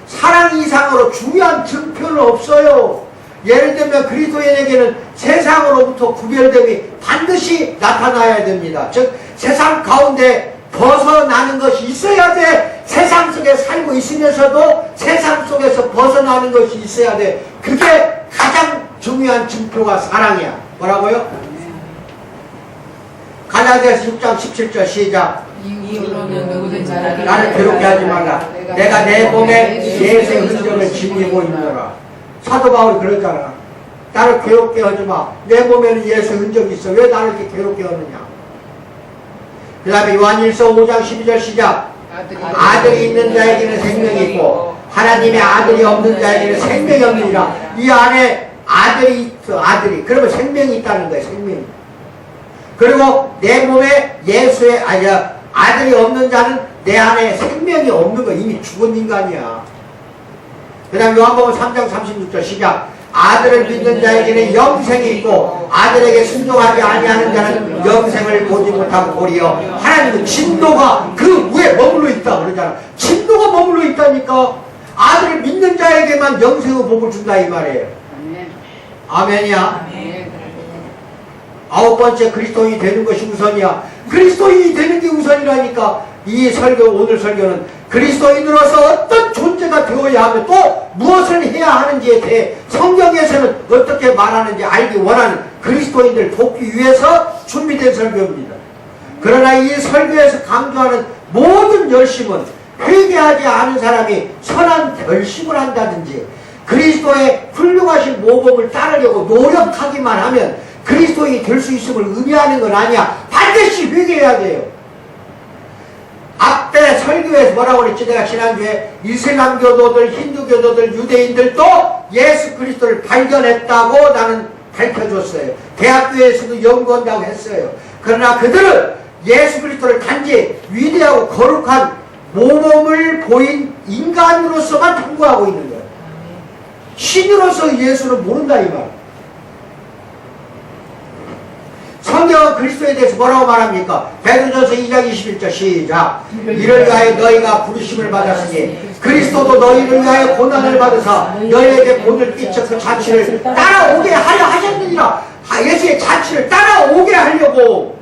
사랑 이상으로 중요한 증표는 없어요. 예를 들면 그리스도인에게는 세상으로부터 구별됨이 반드시 나타나야 됩니다. 즉 세상 가운데 벗어나는 것이 있어야 돼. 세상 속에 살고 있으면서도 세상 속에서 벗어나는 것이 있어야 돼. 그게 가장 중요한 증표가 사랑이야. 뭐라고요? 갈라디아서 6장 17절 시작. 이유로는 누구든지 나를 괴롭게 하지 말라. 내가 내 몸에 예수의 흔적을 지니고 있노라. 사도 바울이 그러잖아. 나를 괴롭게 하지 마. 내 몸에는 예수의 흔적이 있어. 왜 나를 이렇게 괴롭게 하느냐. 그 다음에 요한일서 5장 12절 시작. 아들이 있는 자에게는 생명이 있고 하나님의 아들이 없는 자에게는 생명이 없느니라. 이 안에 아들이 있어. 아들이. 그러면 생명이 있다는 거예요. 생명이. 그리고 내 몸에 예수의 아들이 없는 자는 내 안에 생명이 없는 거. 이미 죽은 인간이야. 그 다음 요한복음 3장 36절 시작. 아들을 믿는 자에게는 영생이 있고 아들에게 순종하지 아니하는 자는 영생을 보지 못하고 보리요. 하나님은 진노가 그 위에 머물러 있다 그러잖아. 진노가 머물러 있다니까. 아들을 믿는 자에게만 영생의 복을 준다 이 말이에요. 아멘이야. 아멘. 아홉 번째 그리스도인이 되는 것이 우선이야. 그리스도인이 되는 게 우선이라니까. 이 설교 오늘 설교는 그리스도인으로서 어떤 존재가 되어야 하며 또 무엇을 해야 하는지에 대해 성경에서는 어떻게 말하는지 알기 원하는 그리스도인들 돕기 위해서 준비된 설교입니다. 그러나 이 설교에서 강조하는 모든 열심은 회개하지 않은 사람이 선한 결심을 한다든지 그리스도의 훌륭하신 모범을 따르려고 노력하기만 하면 그리스도인이 될 수 있음을 의미하는 건 아니야. 반드시 회개해야 돼요. 앞에 설교에서 뭐라고 그랬지? 내가 지난주에 이슬람 교도들, 힌두 교도들, 유대인들도 예수 그리스도를 발견했다고 나는 밝혀줬어요. 대학교에서도 연구한다고 했어요. 그러나 그들은 예수 그리스도를 단지 위대하고 거룩한 모범을 보인 인간으로서만 탐구하고 있는 거예요. 신으로서 예수를 모른다 이 말. 성경 그리스도에 대해서 뭐라고 말합니까? 베드로전서 2장 21절 시작. 이를 위하여 너희가 부르심을 받았으니 그리스도도 너희를 위하여 고난을 받으사 너희에게 본을 끼쳐 그 자취를 따라오게 하려 하셨느니라. 예수의 자취를 따라오게 하려고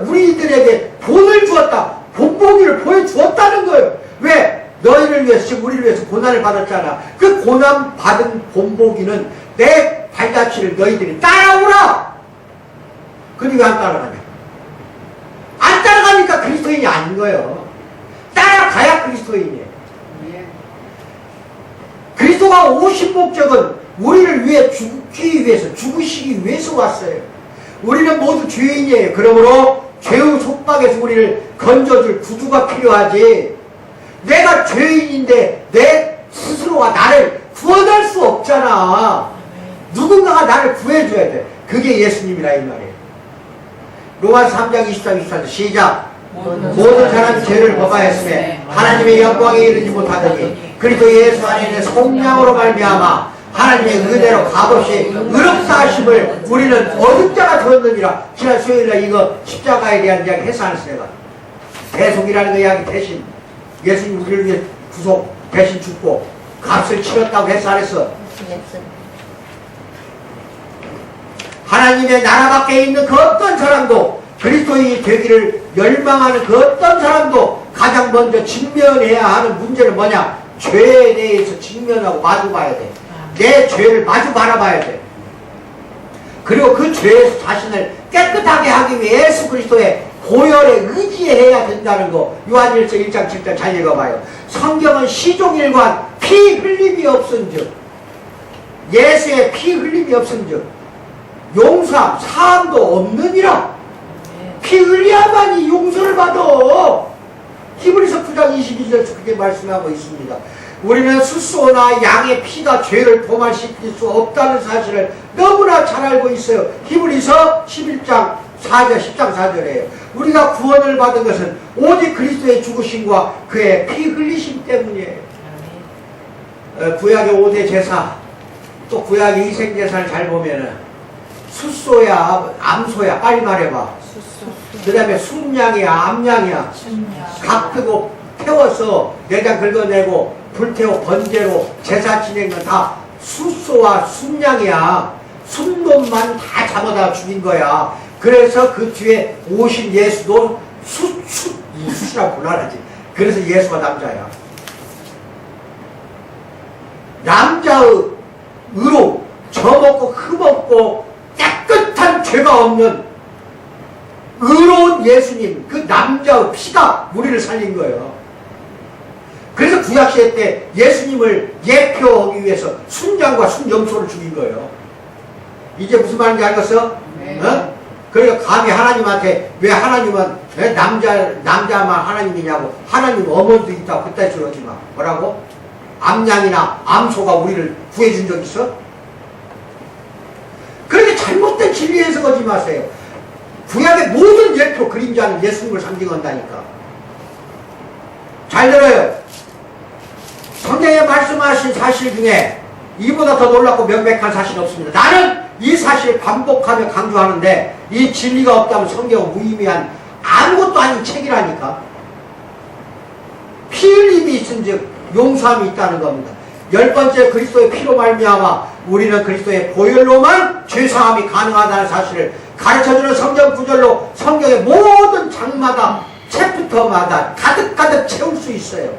우리들에게 본을 주었다. 본보기를 보여주었다는 거예요. 왜? 너희를 위해서, 지금 우리를 위해서 고난을 받았잖아. 그 고난 받은 본보기는 내 발자취를 너희들이 따라오라. 근데 왜 안 따라가냐? 안 따라가니까 그리스도인이 아닌 거예요. 따라가야 그리스도인이에요. 그리스도가 오신 목적은 우리를 위해 죽기 위해서, 죽으시기 위해서 왔어요. 우리는 모두 죄인이에요. 그러므로 죄의 속박에서 우리를 건져줄 구주가 필요하지. 내가 죄인인데 내 스스로가 나를 구원할 수 없잖아. 누군가가 나를 구해줘야 돼. 그게 예수님이라 이 말이에요. 로마서 3장 23, 24절 시작. 모든 사람이 죄를 범하였으며 하나님의 영광에 이르지 못하더니 그리스도 예수 안에 있는 성령으로 말미암아 하나님의 은혜로 값없이 의롭다 하심을 우리는 얻은 자가 되었느니라. 지난 수요일날 이거 십자가에 대한 이야기 했어 안 했어 내가? 대속이라는 거 이야기 대신 예수님 우리를 위해 구속 대신 죽고 값을 치렀다고 했어 안 했어? 하나님의 나라 밖에 있는 그 어떤 사람도 그리스도인이 되기를 열망하는 그 어떤 사람도 가장 먼저 직면해야 하는 문제는 뭐냐? 죄에 대해서 직면하고 마주 봐야 돼. 내 죄를 마주 바라봐야 돼. 그리고 그 죄에서 자신을 깨끗하게 하기 위해 예수 그리스도의 보혈에 의지해야 된다는 거. 요한일서 1장 7절 잘 읽어봐요. 성경은 시종일관 피 흘림이 없은즉 예수의 피 흘림이 없은즉 용서함 사함도 없느니라. 피 흘려야만이 용서를 받아. 히브리서 9장 22절에서 그렇게 말씀하고 있습니다. 우리는 숫소나 양의 피가 죄를 포말시킬 수 없다는 사실을 너무나 잘 알고 있어요. 히브리서 11장 4절, 10장 4절이에요. 우리가 구원을 받은 것은 오직 그리스도의 죽으심과 그의 피 흘리심 때문이에요. 구약의 5대 제사, 또 구약의 희생제사를 잘 보면은 숫소야, 암소야, 빨리 말해봐. 그 다음에 순양이야, 암양이야. 각 뜨고 태워서 내장 긁어내고 불태워 번제로 제사 지내는 건 다 숫소와 순양이야. 순놈만 다 잡아다 죽인 거야. 그래서 그 뒤에 오신 예수도 숫이라고 불러야지. 그래서 예수가 남자야. 남자의 의로 저먹고 흠없고 깨끗한 죄가 없는 의로운 예수님, 그 남자의 피가 우리를 살린 거예요. 그래서 구약시대 때 예수님을 예표하기 위해서 순양과 순염소를 죽인 거예요. 이제 무슨 말인지 알겠어? 네. 어? 그러니까 감히 하나님한테 왜 하나님은 남자만 하나님이냐고. 하나님 어머니도 있다고 그따위 소리 하지 마. 뭐라고? 암양이나 암소가 우리를 구해준 적 있어? 그렇게 잘못된 진리에서 거지 마세요. 구약의 모든 예표 그림자는 예수님을 상징한다니까. 잘 들어요. 성경에 말씀하신 사실 중에 이보다 더 놀랍고 명백한 사실은 없습니다. 나는 이 사실을 반복하며 강조하는데 이 진리가 없다면 성경은 무의미한 아무것도 아닌 책이라니까. 피 흘림이 있은즉 용서함이 있다는 겁니다. 10번째, 그리스도의 피로 말미암아 우리는 그리스도의 보혈로만 죄사함이 가능하다는 사실을 가르쳐주는 성경 구절로 성경의 모든 장마다 챕터마다 가득가득 채울 수 있어요.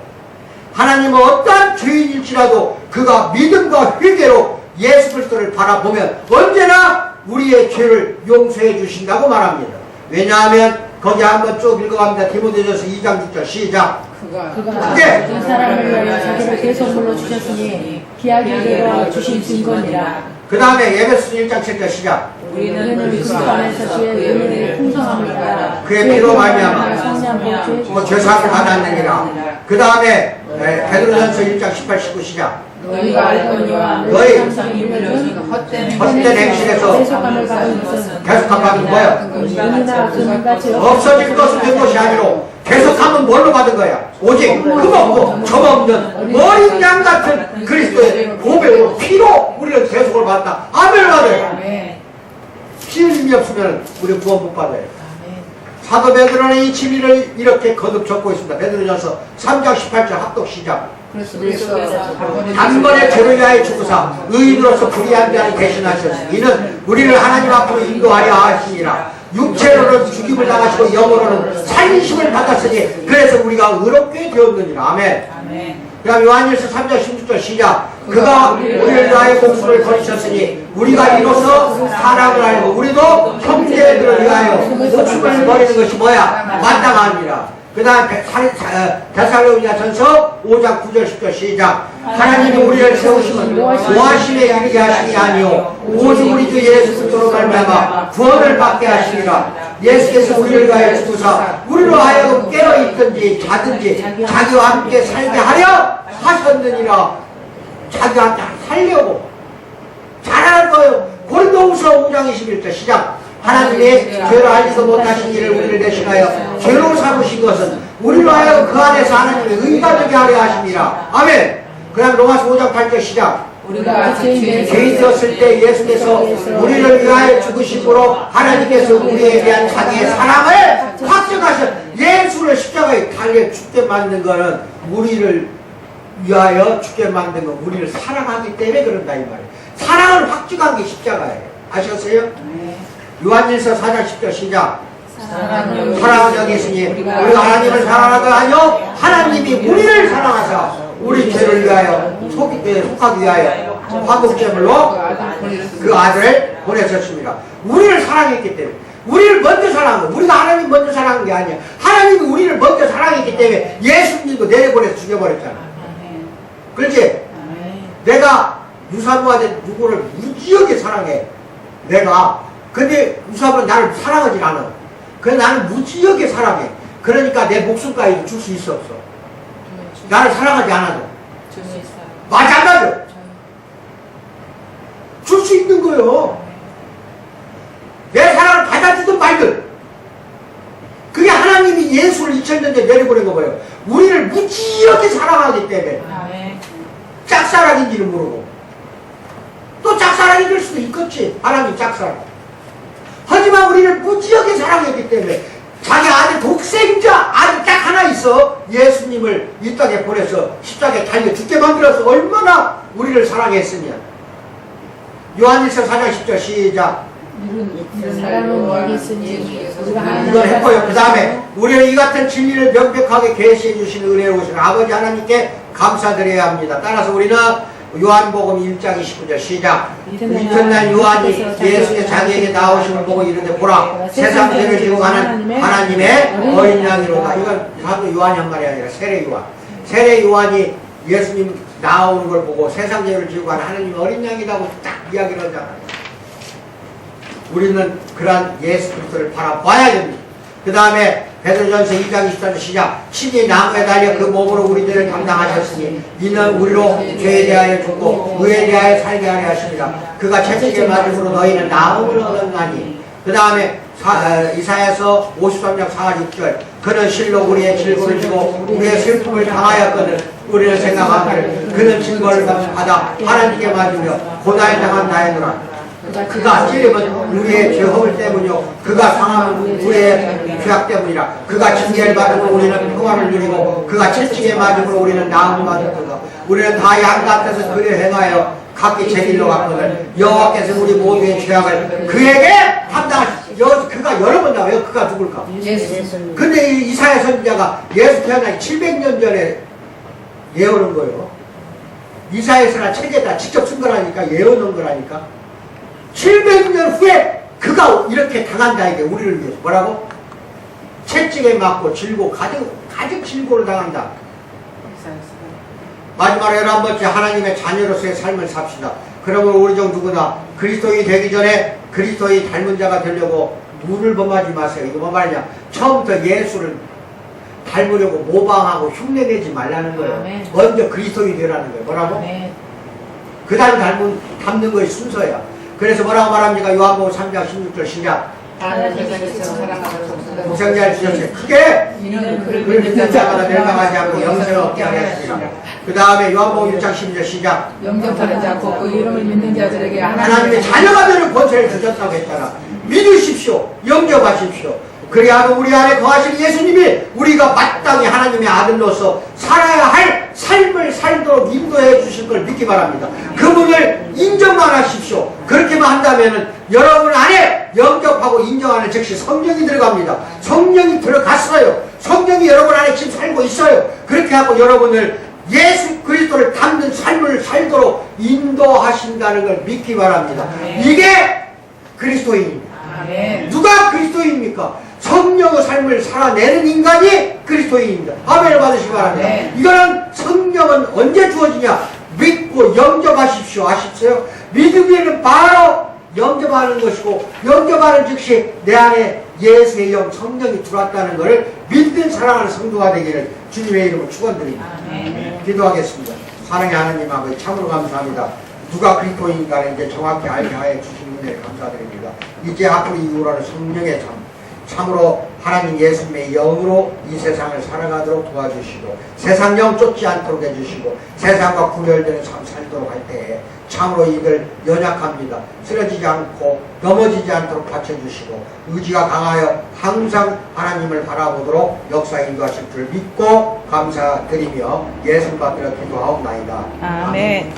하나님은 어떠한 죄인일지라도 그가 믿음과 회개로 예수 그리스도를 바라보면 언제나 우리의 죄를 용서해 주신다고 말합니다. 왜냐하면 거기 한번 쭉 읽어갑니다. 디모데전서 2장 6절 시작. 그가 모든 사람을 위하여 자기를 대속물로 주셨으니 기하기대로 주신 증거니라. 그 다음에 에베소서 1장 7절 시작. 우리는 그리스도 안에서 주의 은혜를 풍성합니다. 그의 피로 말미암아 죄사함을 받았느니라. 그 다음에 베드로전서 1장 18, 19 시작. 너희가 알거니와 너희 항상 이르는 헛된 행실에서 대속함을 받은 것은 계속함 받은 거야. 은혜나 금같이 없어질 것은 된 것이 아니로 계속함은 뭘로 받은 거야? 오직 흠없고 점없는 어린 양 같은 그리스도의 보배로 피로 우리는 계속을 받았다. 아멘. 찌을림이 없으면 우리 구원 못 받아요. 사도 베드로는 이 진리를 이렇게 거듭 적고 있습니다. 베드로전서 3장 18절 합독 시작. 단번에 죄를 위하여 죽으사 의인으로서 불의한 자를 대신하셨으니 이는 우리를 하나님 앞으로 인도하려 하시니라. 육체로는 죽임을 당하시고 영으로는 살리심을 받았으니 그래서 우리가 의롭게 되었느니라. 아멘. 그 다음 요한일서 3장 16절 시작. 그가 우리를 위하여 목숨을 버리셨으니 우리가 이로써 사랑을 알고 우리도 형제들을 위하여 목숨을 버리는 것이 뭐야? 마땅하니라. 그 다음 데살로니가전서 5장 9절 10절 시작. 하나님이 우리를 세우심은 모하심에 이르게 하심이 아니요 오직 우리 주 예수 그리스도로 말미암아 구원을 받게 하시니라. 예수께서 우리를 위하여 죽으사 우리로 하여금 깨어있든지 자든지 자기와 함께 살게 하려 하셨느니라. 자기와 함께 살려고 잘할 거예요. 고린도후서 5장 21절 시작. 하나님의 죄를 알지도 못하신 일을 우리를 대신하여 죄로 삼으신 것은 우리로 하여금 그 안에서 하나님의 의가 되게 하려 하십니다. 아멘. 그 다음 로마서 5장 8절 시작. 우리가 죄인 되었을 때 예수께서 우리를 위하여 죽으심으로 하나님께서 우리에 대한 자기의 사랑을 확증하셨. 예수를 십자가에 달려 죽게 만든 거는 우리를 위하여 죽게 만든 건 우리를 사랑하기 때문에 그런다 이 말이에요. 사랑을 확증한 게 십자가예요. 아셨어요? 요한일서 4장 10절 시작. 사랑은 여기 있으니 우리가 하나님을 사랑하고 아니요 하나님이 우리를 사랑하사 우리 죄를 위하여 속하기 위하여 화목제물로 그 아들을 보내셨습니다. 우리를 사랑했기 때문에 우리를 먼저 사랑한 거. 우리가 하나님 먼저 사랑한 게 아니야. 하나님이 우리를 먼저 사랑했기 때문에 예수님도 내려보내서 죽여버렸잖아. 그렇지? 내가 유사부한테 누구를 무지하게 사랑해. 내가 근데 유사부는 나를 사랑하지 않아. 그래서 나는 무지하게 사랑해. 그러니까 내 목숨까지 줄 수 있어 없어? 나를 사랑하지 않아도 맞아 안 맞아? 줄 수 있는 거요. 내 사랑을 받아주든 말든 그게 하나님이 예수를 2000년 전에 내려보낸 거예요. 우리를 무지하게 사랑하기 때문에 짝사랑인지는 모르고 또 짝사랑이 될 수도 있겠지. 하나님 짝사랑. 하지만 우리를 무지하게 사랑했기 때문에 자기 아들 독생자 아들 딱 하나 있어. 예수님을 이 땅에 보내서 십자가에 달려 죽게 만들어서 얼마나 우리를 사랑했으면. 요한일서 4장 10절 시작. 사랑은 여기 있으니 이걸 했고요. 그 다음에 우리는 이 같은 진리를 명백하게 계시해 주시는 은혜로우신 아버지 하나님께 감사드려야 합니다. 따라서 우리는 요한복음 1장 29절 시작. 이튿날 요한이 예수의 자기에게 나오심을 보고 이르되 보라 세상 죄를 지고 가는 하나님의 어린 양이로다. 이건 사도 요한이 한 말이 아니라 세례 요한. 세례 요한이 예수님 나오는 걸 보고 세상 죄를 지고 가는 하나님의 어린 양이라고 딱 이야기를 하잖아요. 우리는 그러한 예수 그리스도를 바라봐야 됩니다. 그 다음에 베드로전서 2장 24절 시작. 친히 나무에 달려 그 몸으로 우리들을 담당하셨으니 이는 우리로 죄에 대하여 죽고 의에 대하여 살게 하려 하십니다. 그가 채찍에 맞음으로 너희는 나음을 얻었나니. 그 다음에 이사야서 53장 4, 6절. 그는 실로 우리의 질고를 지고 우리의 슬픔을 당하였거든 우리를 생각하기를 그는 질고를 받아 하나님께 맞으며 고난에 당한 나이노라. 그가 찔림은 우리의 죄허물 때문이요 그가 상함은 우리의 죄악 때문이라. 그가 징계를 받으면 우리는 평화를 누리고 그가 채찍에 맞으므로 우리는 나음을 받았거든. 우리는 다 양 같아서 그를 행하여 각기 제 길로 갔거든. 여호와께서 우리 모두의 죄악을 그에게 담당하시고 그가 여러 번 나와요. 그가 누굴까? 예수. 근데 이 이사야 선지자가 예수 태어나기 700년 전에 예언한 거예요. 이사야서라 책에다 직접 쓴 거라니까 예언한 거라니까. 700년 후에 그가 이렇게 당한다 이게 우리를 위해서 뭐라고? 채찍에 맞고 질고 가득 질고를 당한다. 마지막으로 11번째 하나님의 자녀로서의 삶을 삽시다. 그러면 우리 중 누구나 그리스도인이 되기 전에 그리스도인 닮은 자가 되려고 눈을 범하지 마세요. 이거 뭐 말이냐? 처음부터 예수를 닮으려고 모방하고 흉내내지 말라는 거예요. 아멘. 먼저 그리스도인이 되라는 거예요. 뭐라고? 그 다음 닮는 것이 순서야. 그래서 뭐라고 말합니까? 요한복음 3장 16절 시작. 독생자를 주셨어요. 크게 그를 믿는 자마다 멸망하지 않고 영생을 얻게 하였습니다. 그 다음에 요한복음 1장 12절 시작. 영접하는 자 곧 그 이름을 믿는 자들에게 하나님의 자녀가 되는 권세를 주셨다고 했잖아. 믿으십시오. 영접하십시오. 그리하면 우리 안에 거하실 예수님이 우리가 마땅히 하나님의 아들로서 살아야 할 삶을 살도록 인도해 주실 걸 믿기 바랍니다. 그분을 인정만 하십시오. 그렇게만 한다면은 여러분 안에 영접하고 인정하는 즉시 성령이 들어갑니다. 성령이 들어갔어요. 성령이 여러분 안에 지금 살고 있어요. 그렇게 하고 여러분을 예수 그리스도를 닮는 삶을 살도록 인도하신다는 걸 믿기 바랍니다. 이게 그리스도인입니다. 누가 그리스도인입니까? 성령의 삶을 살아내는 인간이 그리스도인입니다. 아멘을 받으시기 바랍니다. 이거는 성령은 언제 주어지냐? 믿고 영접하십시오. 아십시오? 믿으면 바로 영접하는 것이고, 영접하는 즉시 내 안에 예수의 영 성령이 들어왔다는 것을 믿는 사랑하는 성도가 되기를 주님의 이름으로 축원드립니다. 기도하겠습니다. 사랑의 하나님 아버지 참으로 감사합니다. 누가 그리스도인가를 이제 정확히 알게 하여 주신 은혜를 감사드립니다. 이제 앞으로 이후로는 성령의 참으로 하나님 예수님의 영으로 이 세상을 살아가도록 도와주시고, 세상 영 쫓지 않도록 해주시고, 세상과 구별되는 삶 살도록 할 때에 참으로 이들 연약합니다. 쓰러지지 않고 넘어지지 않도록 받쳐주시고, 의지가 강하여 항상 하나님을 바라보도록 역사 인도하실 줄 믿고 감사드리며 예수님 받들어 기도하옵나이다. 아멘.